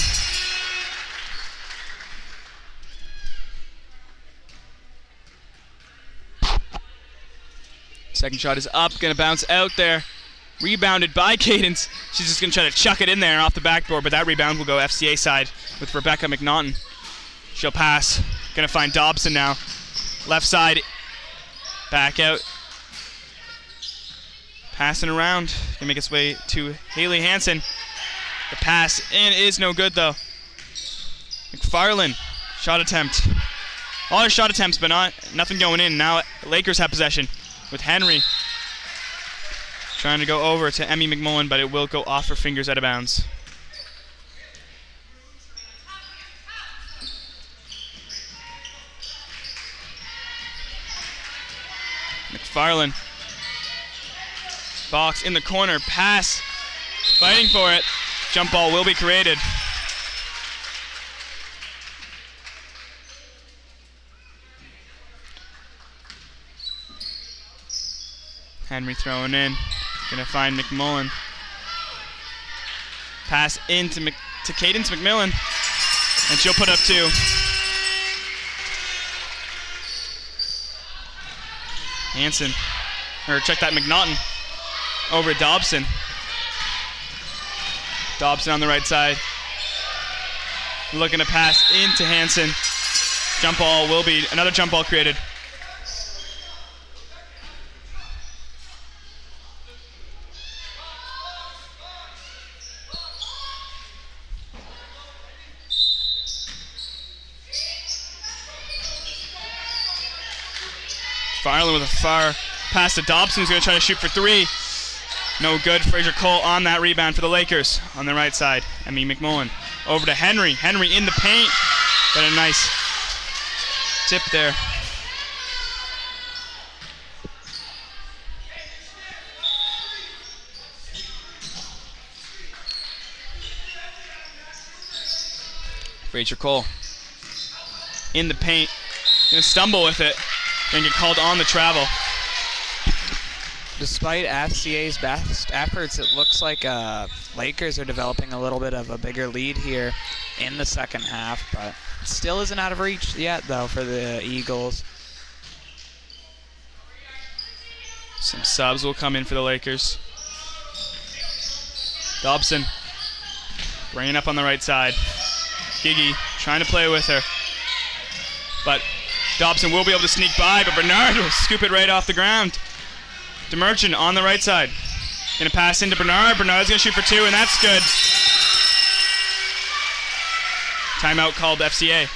Second shot is up, gonna bounce out there. Rebounded by Cadence. She's just gonna try to chuck it in there off the backboard, but that rebound will go FCA side with Rebecca McNaughton. She'll pass. Gonna find Dobson now. Left side. Back out. Passing around. Gonna make its way to Haley Hansen. The pass in is no good though. McFarland. Shot attempt. All her shot attempts, but nothing going in. Now Lakers have possession with Henry. Trying to go over to Emmy McMullen, but it will go off her fingers out of bounds. McFarland. Box in the corner. Pass. Fighting for it. Jump ball will be created. Henry throwing in. Gonna find McMullen. Pass into to Cadence McMillan. And she'll put up 2. Hansen. Or check that, McNaughton. Over to Dobson. Dobson on the right side. Looking to pass into Hansen. Jump ball will be another jump ball created. Farland with a far pass to Dobson, who's going to try to shoot for 3. No good. Fraser Cole on that rebound for the Lakers on the right side. Emmy McMullen over to Henry. Henry in the paint, but a nice tip there. Fraser Cole in the paint. Going to stumble with it. Going to get called on the travel. Despite FCA's best efforts, it looks like Lakers are developing a little bit of a bigger lead here in the second half, but it still isn't out of reach yet, though, for the Eagles. Some subs will come in for the Lakers. Dobson bringing up on the right side. Gigi trying to play with her. But Dobson will be able to sneak by, but Bernard will scoop it right off the ground. DeMerchant on the right side. Going to pass into Bernard. Bernard's going to shoot for 2, and that's good. Timeout called FCA.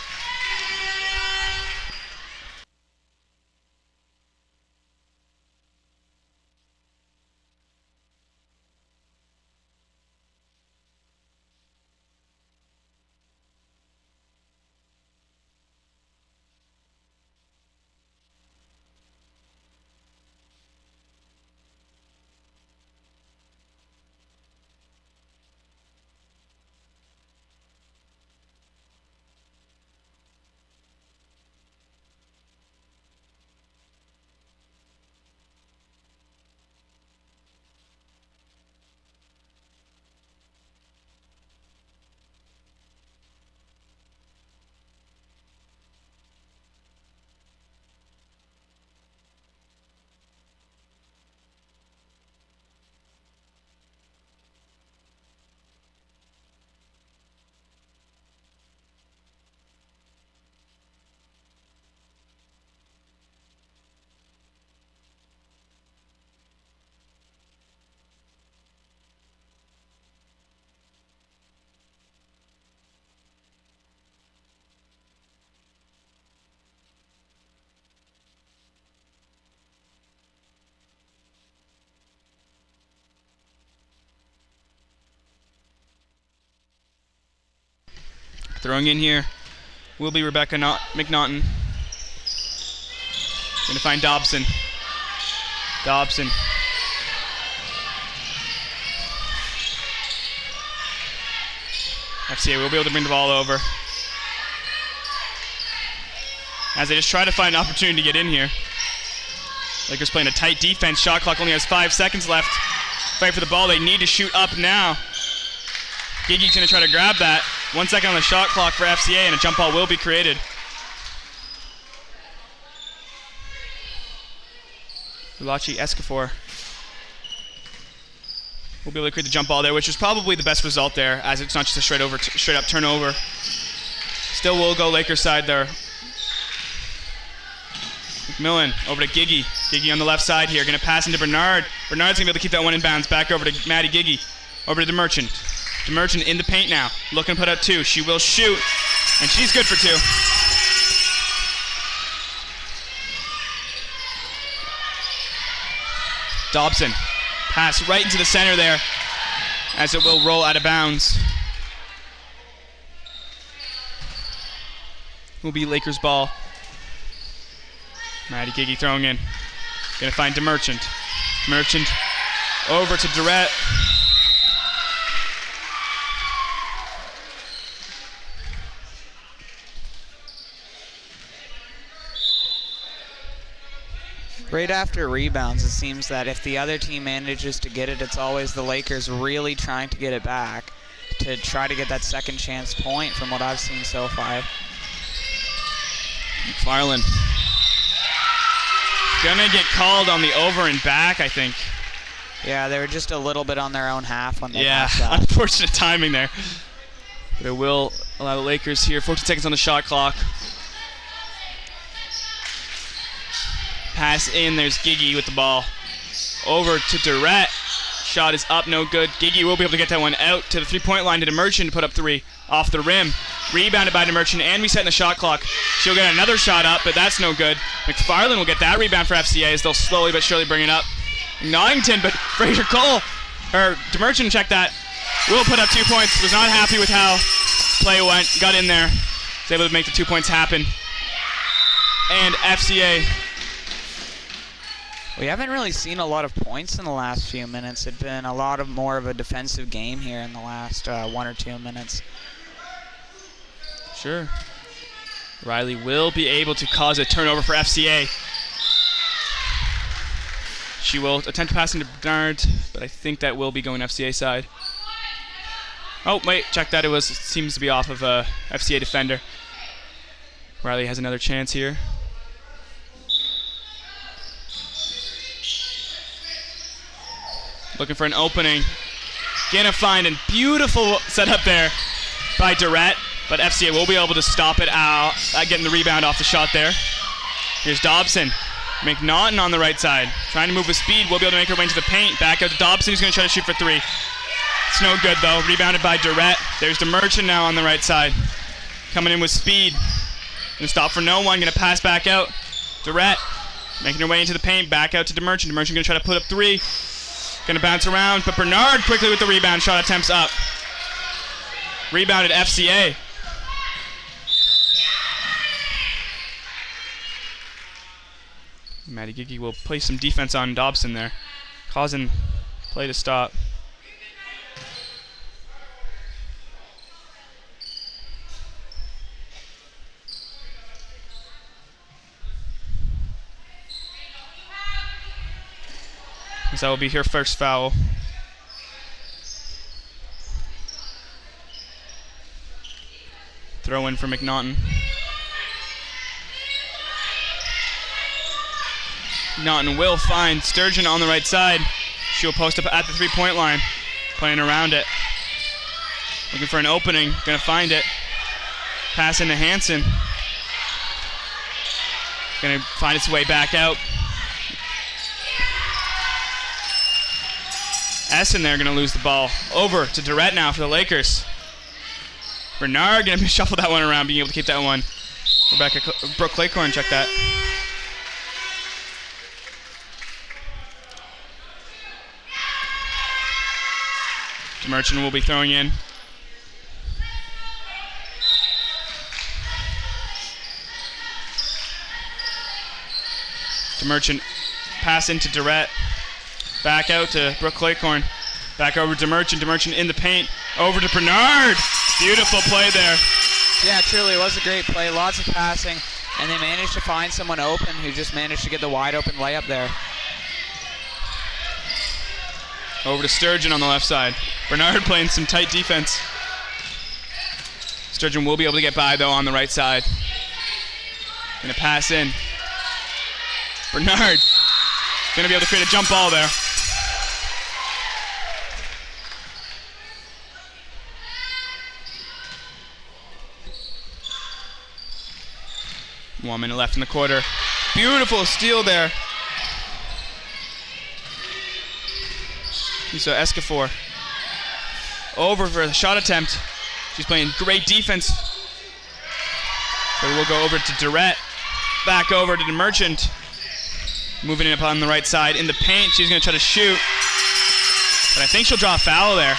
Throwing in here will be Rebecca McNaughton. Going to find Dobson. Dobson. FCA will be able to bring the ball over. As they just try to find an opportunity to get in here. Lakers playing a tight defense. Shot clock only has 5 seconds left. Fight for the ball. They need to shoot up now. Gigi's going to try to grab that. 1 second on the shot clock for FCA, and a jump ball will be created. Ulachi Escofor will be able to create the jump ball there, which is probably the best result there, as it's not just a straight up turnover. Still will go Lakers side there. McMillan over to Gigi. Gigi on the left side here, going to pass into Bernard. Bernard's going to be able to keep that one in bounds. Back over to Maddie Gigi. Over to DeMerchant. DeMerchant in the paint now, looking to put out 2. She will shoot, and she's good for 2. Dobson, pass right into the center there, as it will roll out of bounds. Will be Lakers ball. Maddie Gigi throwing in. Gonna find DeMerchant. DeMerchant over to Durrett. Right after rebounds, it seems that if the other team manages to get it, it's always the Lakers really trying to get it back to try to get that second chance point from what I've seen so far. McFarland gonna get called on the over and back, I think. Yeah, they were just a little bit on their own half when they passed that. Unfortunate timing there. But it will allow the Lakers here. 14 seconds on the shot clock. Pass in, there's Gigi with the ball. Over to Durrett. Shot is up, no good. Gigi will be able to get that one out to the three-point line to DeMerchant to put up 3 off the rim. Rebounded by DeMerchant and resetting the shot clock. She'll get another shot up, but that's no good. McFarland will get that rebound for FCA as they'll slowly but surely bring it up. Nottington, but Fraser Cole, or DeMerchant, check that, will put up 2 points. Was not happy with how play went. Got in there. Was able to make the 2 points happen. And FCA. We haven't really seen a lot of points in the last few minutes. It's been a lot of more of a defensive game here in the last 1 or 2 minutes. Sure. Riley will be able to cause a turnover for FCA. She will attempt to pass into Bernard, but I think that will be going FCA side. Oh, wait, check that. It seems to be off of a FCA defender. Riley has another chance here. looking for an opening. Gonna find a beautiful setup there by Durrett, but FCA will be able to stop it out, getting the rebound off the shot there. Here's Dobson. McNaughton on the right side, trying to move with speed. Will be able to make her way into the paint. Back out to Dobson, who's going to try to shoot for three. It's no good though. Rebounded by Durrett. There's DeMerchant now on the right side, coming in with speed. Gonna stop for no one. Gonna pass back out. Durrett making her way into the paint. Back out to DeMerchant. DeMerchant gonna try to put up three. Gonna bounce around, but Bernard quickly with the rebound. Shot attempts up. Rebounded FCA. Maddie Giggy will play some defense on Dobson there, causing play to stop. As that will be her first foul. Throw in for McNaughton. McNaughton will find Sturgeon on the right side. She'll post up at the three-point line, playing around it. Looking for an opening, gonna find it. Pass into Hansen. Gonna find its way back out. Essen there gonna lose the ball. Over to Durrett now for the Lakers. Bernard gonna shuffle that one around, being able to keep that one. Brooke Claycorn, check that. Merchant will be throwing in. Merchant pass into Durrett. Back out to Brooke Claycorn. Back over to Merchant. Merchant in the paint. Over to Bernard. Beautiful play there. Yeah, truly, it was a great play. Lots of passing, and they managed to find someone open who just managed to get the wide open layup there. Over to Sturgeon on the left side. Bernard playing some tight defense. Sturgeon will be able to get by though on the right side. Gonna pass in. Bernard gonna be able to create a jump ball there. One minute left in the quarter. Beautiful steal there. So Escafor over for the shot attempt. She's playing great defense. So we'll go over to Durrett. Back over to the Merchant. Moving it up on the right side in the paint. She's going to try to shoot. But I think she'll draw a foul there.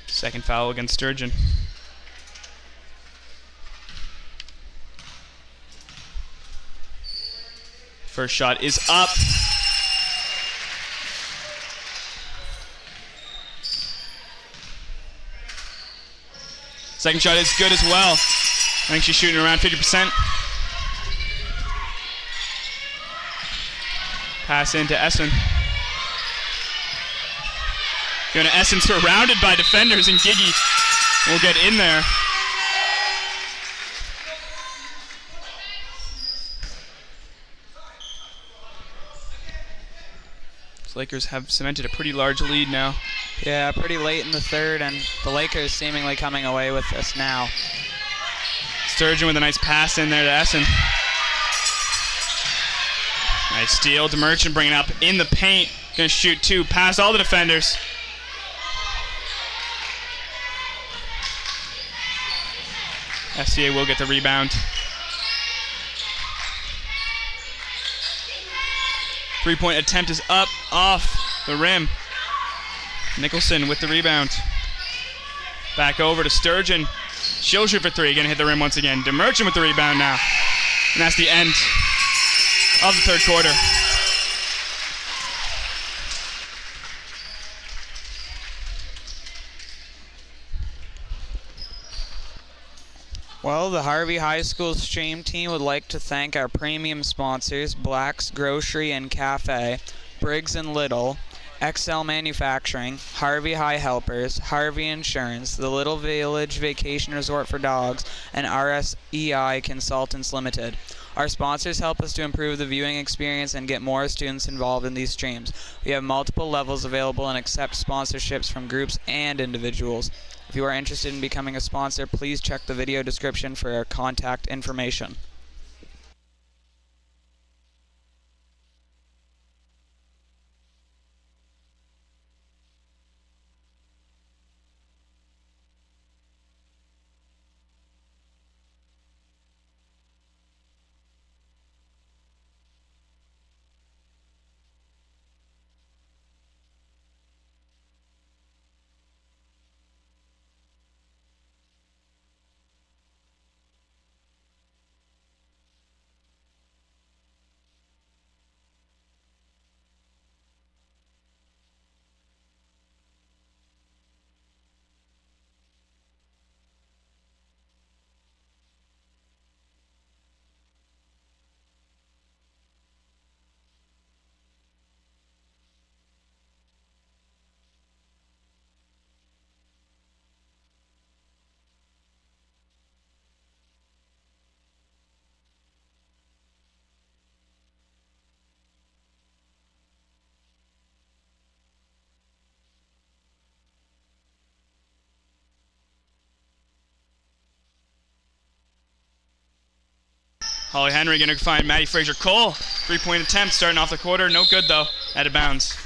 Second foul against Sturgeon. First shot is up. Second shot is good as well. I think she's shooting around 50%. Pass into Essen. Fiona Essen surrounded by defenders, and Giggy will get in there. Lakers have cemented a pretty large lead now. Yeah, pretty late in the third, and the Lakers seemingly coming away with this now. Sturgeon with a nice pass in there to Essen. Nice steal to Merchant, bringing it up in the paint. Gonna shoot two, past all the defenders. FCA will get the rebound. Three-point attempt is up, off the rim. Nicholson with the rebound. Back over to Sturgeon. She'll shoot for three, gonna hit the rim once again. DeMerchant with the rebound now. And that's the end of the third quarter. Well, the Harvey High School stream team would like to thank our premium sponsors, Black's Grocery and Café, Briggs and Little, XL Manufacturing, Harvey High Helpers, Harvey Insurance, the Little Village Vacation Resort for Dogs, and RSEI Consultants Ltd. Our sponsors help us to improve the viewing experience and get more students involved in these streams. We have multiple levels available and accept sponsorships from groups and individuals. If you are interested in becoming a sponsor, please check the video description for our contact information. Holly Henry going to find Maddie Fraser-Cole. 3-point attempt starting off the quarter. No good, though. Out of bounds.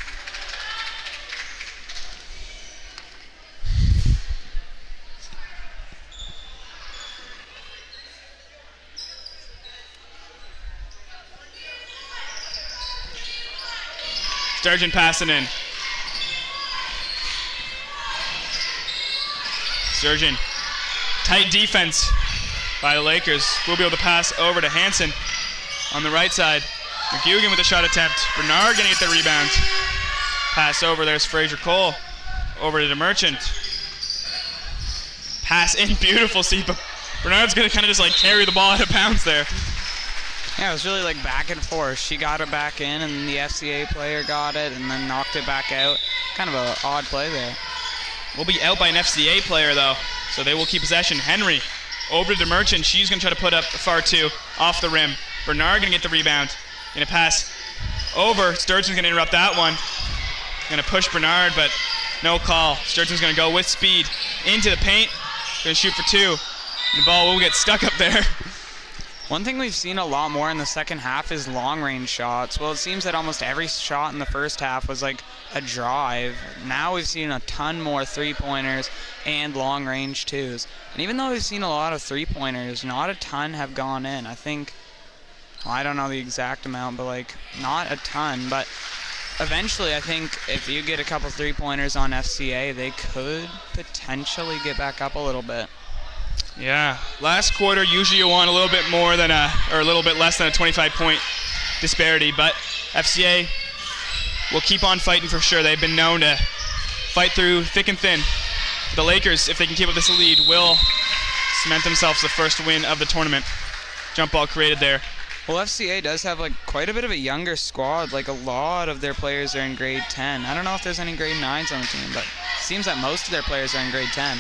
Sturgeon passing in. Sturgeon. Tight defense by the Lakers. We'll be able to pass over to Hansen on the right side. McGugan with a shot attempt. Bernard going to get the rebound. Pass over. There's Fraser-Cole. Over to the Merchant. Pass in. Beautiful see, but Bernard's going to kind of just like carry the ball out of bounds there. Yeah, it was really like back and forth. She got it back in, and the FCA player got it, and then knocked it back out. Kind of an odd play there. We'll be out by an FCA player, though, so they will keep possession. Henry over to the Merchant. She's going to try to put up a far two off the rim. Bernard going to get the rebound. Going to pass over. Sturgeon's going to interrupt that one. Going to push Bernard, but no call. Sturgeon's going to go with speed into the paint. Going to shoot for two. And the ball will get stuck up there. One thing we've seen a lot more in the second half is long-range shots. Well, it seems that almost every shot in the first half was like a drive. Now we've seen a ton more three-pointers and long-range twos. And even though we've seen a lot of three-pointers, not a ton have gone in. I think, well, I don't know the exact amount, but like not a ton. But eventually, I think if you get a couple three-pointers on FCA, they could potentially get back up a little bit. Yeah, last quarter usually you want a little bit more than or a little bit less than a 25-point disparity, but FCA will keep on fighting for sure. They've been known to fight through thick and thin. The Lakers, if they can keep up this lead, will cement themselves the first win of the tournament. Jump ball created there. Well, FCA does have like quite a bit of a younger squad. Like a lot of their players are in grade 10. I don't know if there's any grade 9s on the team, but it seems that most of their players are in grade 10.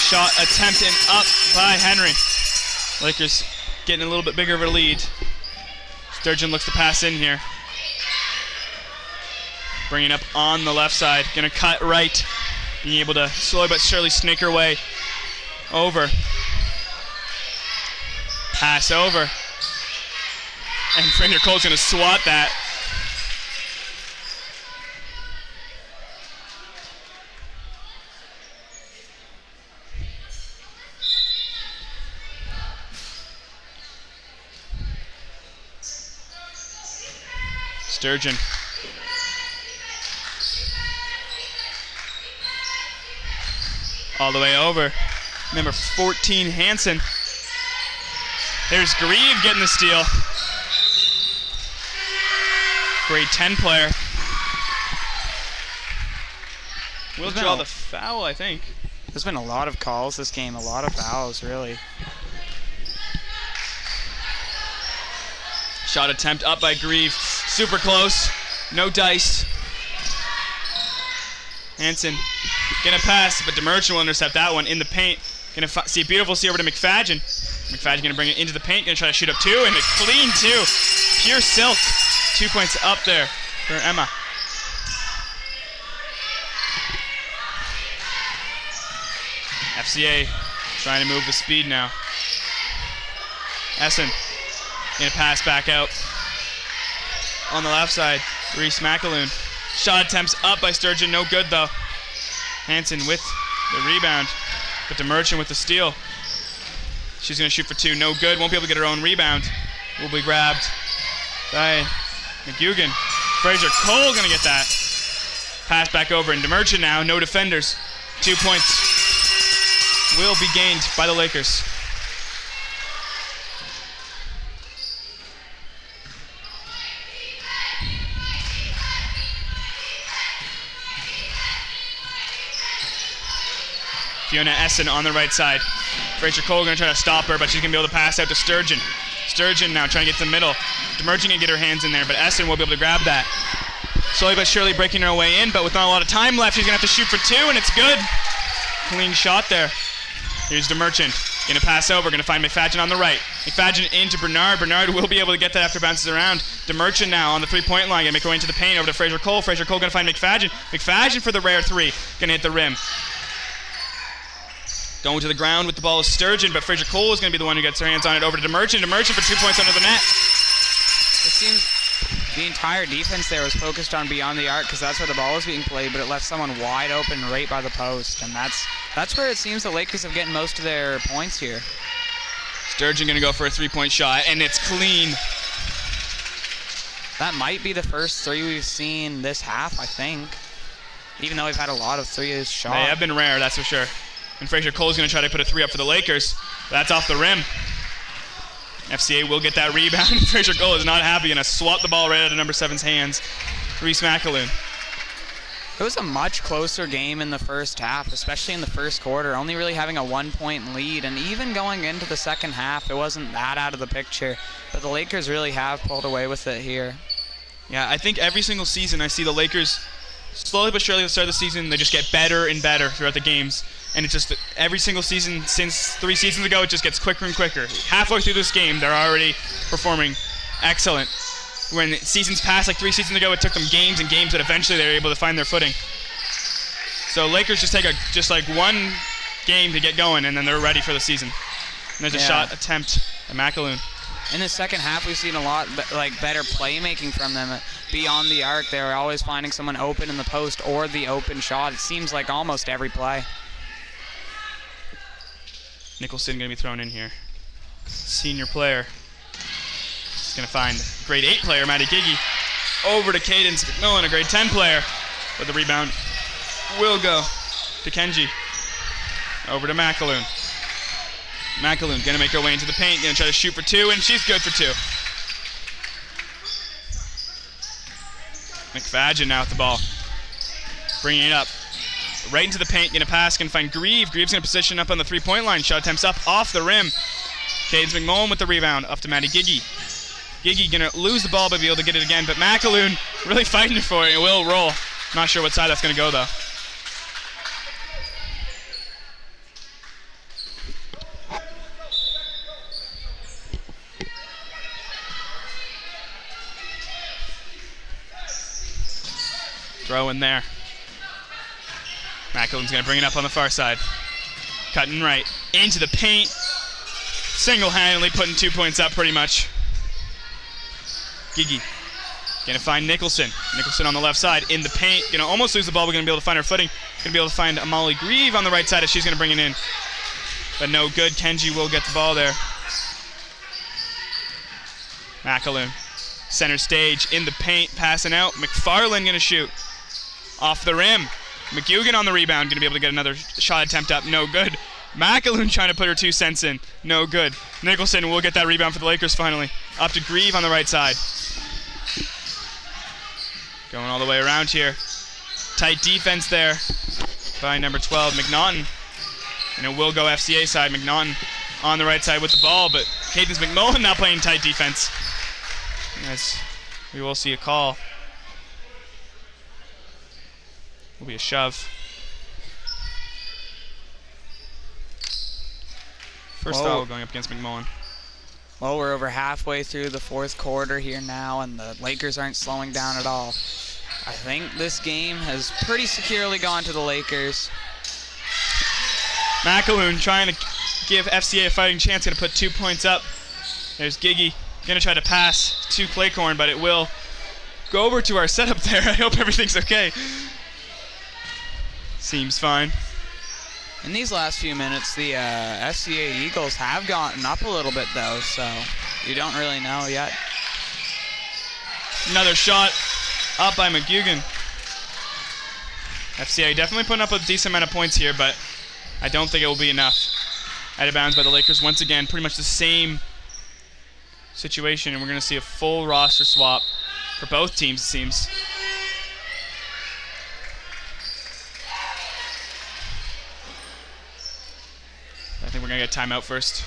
Shot attempt and up by Henry. Lakers getting a little bit bigger of a lead. Sturgeon looks to pass in here. Bringing up on the left side. Going to cut right. Being able to slowly but surely snake her way over. Pass over. And Fraser-Cole's going to swat that. Sturgeon. All the way over. Number 14, Hansen. There's Grieve getting the steal. Grade 10 player. We'll draw the foul, I think. There's been a lot of calls this game, a lot of fouls, really. Shot attempt up by Grieve. Super close. No dice. Hansen gonna pass, but DeMerchant will intercept that one in the paint. Gonna see a beautiful see over to McFadgen. McFadgen gonna bring it into the paint, gonna try to shoot up 2, and a clean 2. Pure silk. 2 points up there for Emma. FCA trying to move with speed now. Essen gonna pass back out. On the left side, Reese McAloon. Shot attempts up by Sturgeon, no good though. Hansen with the rebound, but DeMerchant with the steal. She's gonna shoot for 2, no good, won't be able to get her own rebound. Will be grabbed by McGugan. Fraser Cole gonna get that. Pass back over, and DeMerchant now, no defenders. 2 points will be gained by the Lakers. Fiona Essen on the right side. Fraser Cole gonna try to stop her, but she's gonna be able to pass out to Sturgeon. Sturgeon now trying to get to the middle. DeMerchant gonna get her hands in there, but Essen will be able to grab that. Slowly but surely breaking her way in, but with not a lot of time left, she's gonna have to shoot for 2, and it's good. Clean shot there. Here's DeMerchant. Gonna pass over, gonna find McFadgen on the right. McFadgen into Bernard. Bernard will be able to get that after it bounces around. DeMerchant now on the 3-point line, gonna make her way into the paint over to Fraser Cole. Fraser Cole gonna find McFadgen. McFadgen for the rare 3, gonna hit the rim. Going to the ground with the ball is Sturgeon, but Fraser Cole is going to be the one who gets her hands on it over to DeMerchant. DeMerchant for 2 points under the net. It seems the entire defense there was focused on beyond the arc because that's where the ball was being played, but it left someone wide open right by the post, and that's where it seems the Lakers have gotten most of their points here. Sturgeon going to go for a 3-point shot, and it's clean. That might be the first 3 we've seen this half, I think, even though we've had a lot of 3 shots. They have been rare, that's for sure. And Fraser Cole's going to try to put a 3 up for the Lakers. That's off the rim. FCA will get that rebound. Fraser Cole is not happy, and swat the ball right out of number 7's hands. Reese McAloon. It was a much closer game in the first half, especially in the first quarter, only really having a 1-point lead. And even going into the second half, it wasn't that out of the picture. But the Lakers really have pulled away with it here. Yeah, I think every single season I see the Lakers, slowly but surely at the start of the season, they just get better and better throughout the games. And it's just every single season since 3 seasons ago, it just gets quicker and quicker. Halfway through this game, they're already performing excellent. When seasons passed, like 3 seasons ago, it took them games and games, but eventually they were able to find their footing. So Lakers just take like one game to get going, and then they're ready for the season. And there's a shot attempt at McAloon. In the second half, we've seen a lot better playmaking from them. Beyond the arc, they're always finding someone open in the post or the open shot. It seems like almost every play. Nicholson going to be thrown in here. Senior player. He's going to find grade 8 player, Maddie Giggy. Over to Cadence McMillan, a grade 10 player. But the rebound will go to Kenji. Over to McAloon. McAloon going to make her way into the paint, going to try to shoot for 2, and she's good for 2. McFadgen now with the ball. Bringing it up. Right into the paint, going to pass, going to find Grieve. Grieve's going to position up on the 3-point line. Shot attempts up off the rim. Cadence McMullen with the rebound, up to Maddie Giggy. Giggy going to lose the ball, but be able to get it again. But McAloon really fighting for it. It will roll. Not sure what side that's going to go, though. Throw in there. McAloon's going to bring it up on the far side. Cutting right into the paint. Single-handedly putting 2 points up pretty much. Giggy going to find Nicholson. Nicholson on the left side in the paint. Going to almost lose the ball, but going to be able to find her footing. Going to be able to find Amali Grieve on the right side as she's going to bring it in. But no good. Kenji will get the ball there. McAloon. Center stage in the paint, passing out. McFarland going to shoot. Off the rim. McGugan on the rebound, going to be able to get another shot attempt up. No good. McAloon trying to put her 2 cents in. No good. Nicholson will get that rebound for the Lakers finally. Up to Grieve on the right side. Going all the way around here. Tight defense there by number 12, McNaughton. And it will go FCA side. McNaughton on the right side with the ball, but Cadence McMullen now playing tight defense. As We will see a call. Will be a shove. First foul going up against McMullen. Well, we're over halfway through the fourth quarter here now, and the Lakers aren't slowing down at all. I think this game has pretty securely gone to the Lakers. McAloon trying to give FCA a fighting chance, going to put 2 points up. There's Giggy, going to try to pass to Claycorn, but it will go over to our setup there. I hope everything's okay. Seems fine. In these last few minutes, the FCA Eagles have gotten up a little bit, though, so you don't really know yet. Another shot up by McGugan. FCA definitely putting up a decent amount of points here, but I don't think it will be enough. Out of bounds by the Lakers once again. Pretty much the same situation, and we're going to see a full roster swap for both teams, it seems. I think we're going to get a timeout first.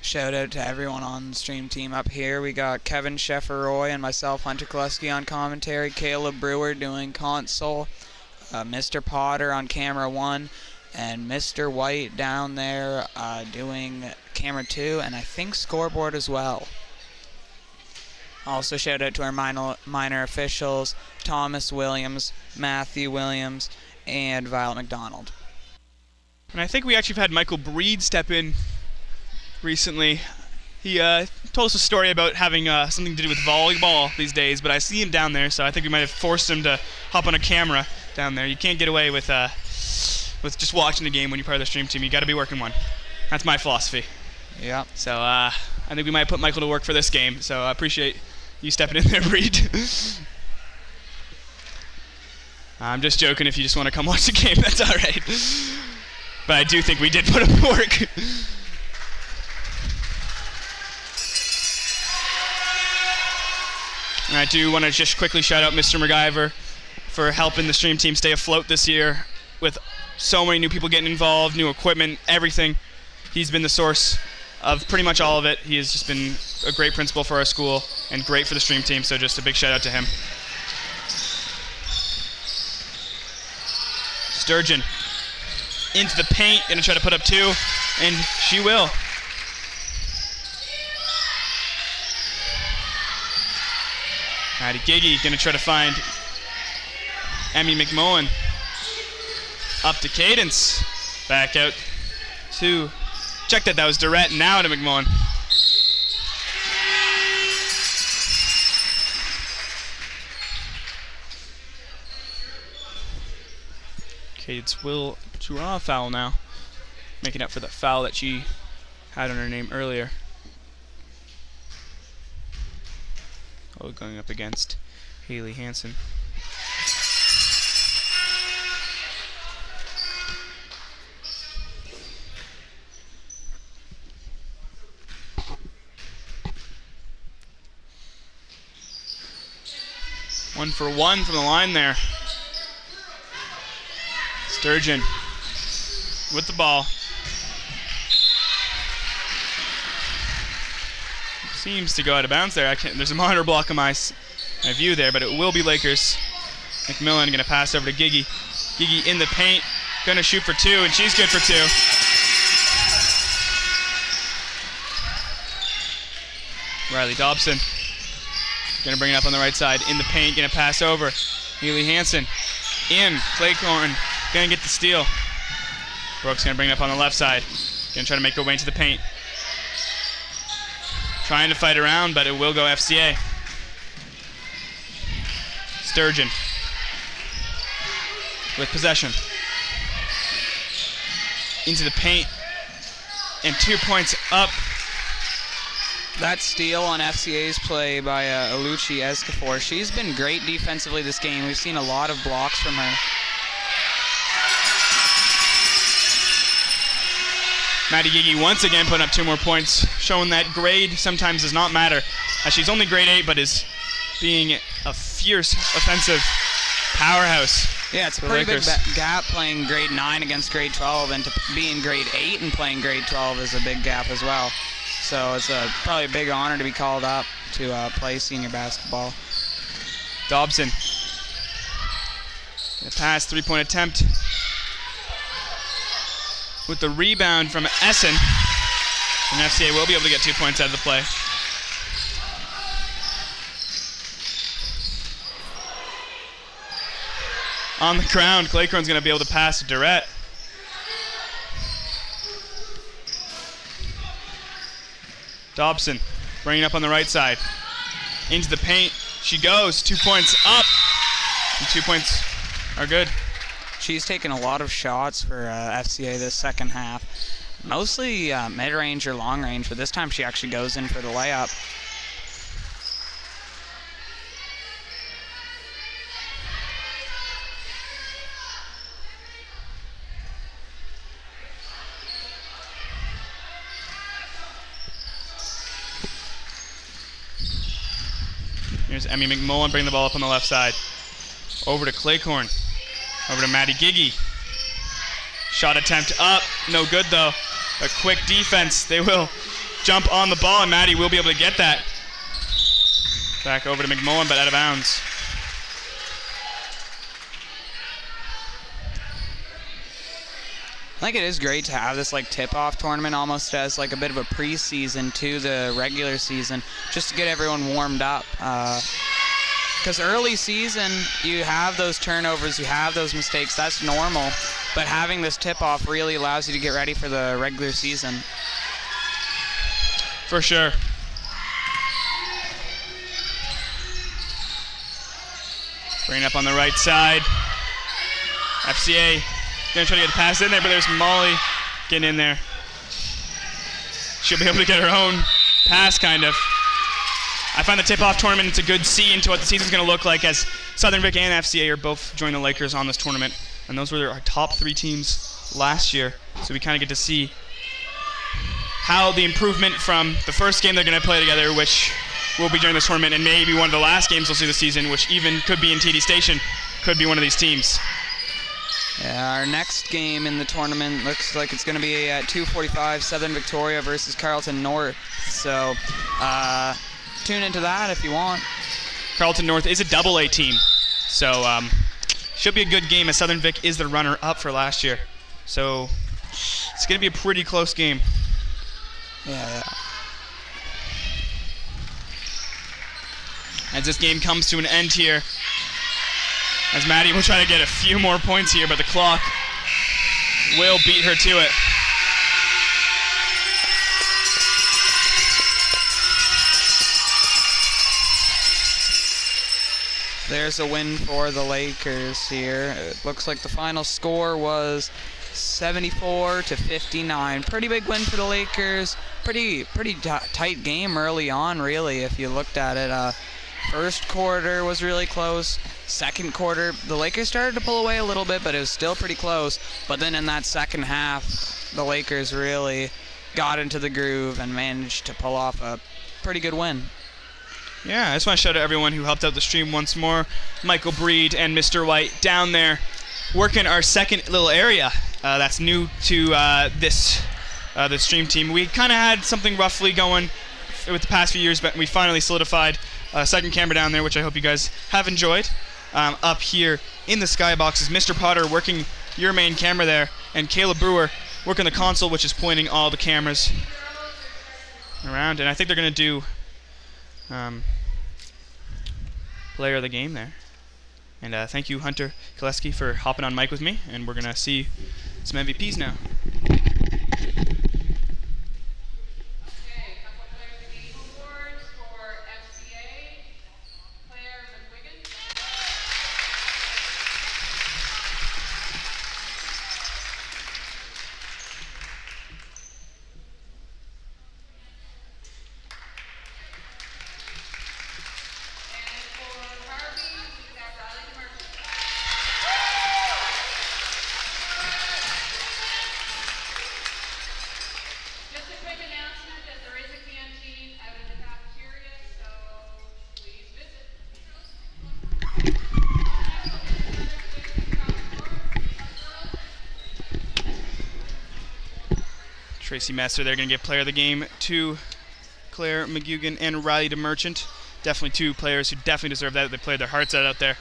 Shout out to everyone on the stream team up here. We got Kevin Shefferoy and myself, Hunter Kleski, on commentary, Caleb Brewer doing console, Mr. Potter on camera 1, and Mr. White down there doing camera 2, and I think scoreboard as well. Also shout out to our minor officials, Thomas Williams, Matthew Williams, and Violet McDonald. And I think we actually had Michael Breed step in recently. He told us a story about having something to do with volleyball these days, but I see him down there, so I think we might have forced him to hop on a camera down there. You can't get away with just watching the game when you're part of the stream team. You got to be working one. That's my philosophy. Yeah. So I think we might put Michael to work for this game, so I appreciate you stepping in there, Breed. I'm just joking. If you just want to come watch the game, that's all right. But I do think we did put him to work. And I do want to just quickly shout out Mr. MacGyver for helping the stream team stay afloat this year with so many new people getting involved, new equipment, everything. He's been the source of pretty much all of it. He has just been a great principal for our school and great for the stream team, so just a big shout out to him. Sturgeon into the paint, going to try to put up 2, and she will. Maddie Giggy going to try to find Emmy McMullen. Up to Cadence. Back out to, check that was Durrett, now to McMullen. Cadence will draw a foul now, making up for the foul that she had on her name earlier. Oh, going up against Haley Hansen. One for one from the line there. Sturgeon with the ball. Seems to go out of bounds there. There's a monitor block on my view there, but it will be Lakers. McMillan going to pass over to Giggy. Giggy in the paint, going to shoot for 2, and she's good for 2. Riley Dobson going to bring it up on the right side. In the paint, going to pass over. Haley Hansen in. Claycorn going to get the steal. Brooks going to bring it up on the left side. Going to try to make her way into the paint. Trying to fight around, but it will go FCA. Sturgeon with possession. Into the paint. And 2 points up. That steal on FCA's play by Aluchi Escafor. She's been great defensively this game. We've seen a lot of blocks from her. Maddie Gigi once again putting up 2 more points, showing that grade sometimes does not matter, as she's only grade 8 but is being a fierce offensive powerhouse. Yeah, it's a pretty big gap playing grade 9 against grade 12, and to being grade 8 and playing grade 12 is a big gap as well. So it's probably a big honor to be called up to play senior basketball. Dobson. A pass, 3-point attempt. With the rebound from Essen. And FCA will be able to get 2 points out of the play. On the ground, Claycorn's going to be able to pass to Durrett. Dobson bringing up on the right side. Into the paint. She goes. 2 points up. And 2 points are good. She's taken a lot of shots for FCA this second half. Mostly mid-range or long-range, but this time she actually goes in for the layup. Here's Emmy McMullen bringing the ball up on the left side. Over to Claycorn. Over to Maddie Gigi. Shot attempt up. No good though. A quick defense. They will jump on the ball and Maddie will be able to get that. Back over to McMullen but out of bounds. I think it is great to have this like tip-off tournament almost as like a bit of a preseason to the regular season, just to get everyone warmed up. Because early season, you have those turnovers, you have those mistakes, that's normal. But having this tip-off really allows you to get ready for the regular season. For sure. Bring it up on the right side. FCA gonna try to get the pass in there, but there's Molly getting in there. She'll be able to get her own pass, kind of. I find the tip-off tournament, it's a good see into what the season's going to look like, as Southern Vic and FCA are both joining the Lakers on this tournament. And those were our top 3 teams last year. So we kind of get to see how the improvement from the first game they're going to play together, which will be during this tournament, and maybe one of the last games we'll see this season, which even could be in TD Station, could be one of these teams. Yeah, our next game in the tournament looks like it's going to be at 2:45, Southern Victoria versus Carleton North. So tune into that if you want. Carleton North is a AA team, so should be a good game, as Southern Vic is the runner-up for last year. So it's going to be a pretty close game. Yeah. As this game comes to an end here, as Maddie will try to get a few more points here, but the clock will beat her to it. There's a win for the Lakers here. It looks like the final score was 74-59. Pretty big win for the Lakers. Pretty tight game early on, really, if you looked at it. First quarter was really close. Second quarter, the Lakers started to pull away a little bit, but it was still pretty close. But then in that second half, the Lakers really got into the groove and managed to pull off a pretty good win. Yeah, I just want to shout out everyone who helped out the stream once more. Michael Breed and Mr. White down there working our second little area that's new to this stream team. We kind of had something roughly going with the past few years, but we finally solidified a second camera down there, which I hope you guys have enjoyed. Up here in the skybox is Mr. Potter working your main camera there, and Caleb Brewer working the console, which is pointing all the cameras around. And I think they're going to do player of the game there. And thank you, Hunter Koleski, for hopping on mic with me, and we're going to see some MVPs now. Tracy Messer, they're going to give player of the game to Claire McGugan and Riley DeMerchant. Definitely two players who definitely deserve that. They played their hearts out there.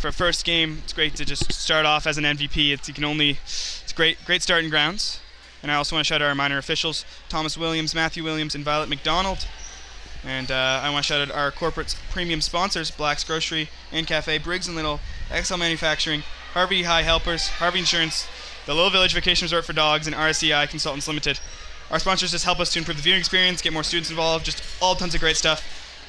For a first game, it's great to just start off as an MVP. It's a great starting grounds. And I also want to shout out our minor officials, Thomas Williams, Matthew Williams, and Violet McDonald. And I want to shout out our corporate premium sponsors, Black's Grocery and Café, Briggs and Little, XL Manufacturing, Harvey High Helpers, Harvey Insurance, the Little Village Vacation Resort for Dogs, and RSEI Consultants Ltd. Our sponsors just help us to improve the viewing experience, get more students involved, just all tons of great stuff.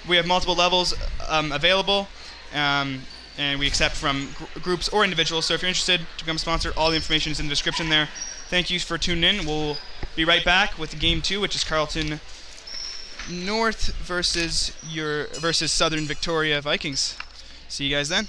We have multiple levels available, and we accept from groups or individuals. So if you're interested to become a sponsor, all the information is in the description there. Thank you for tuning in. We'll be right back with Game 2, which is Carleton North versus Southern Victoria Vikings. See you guys then.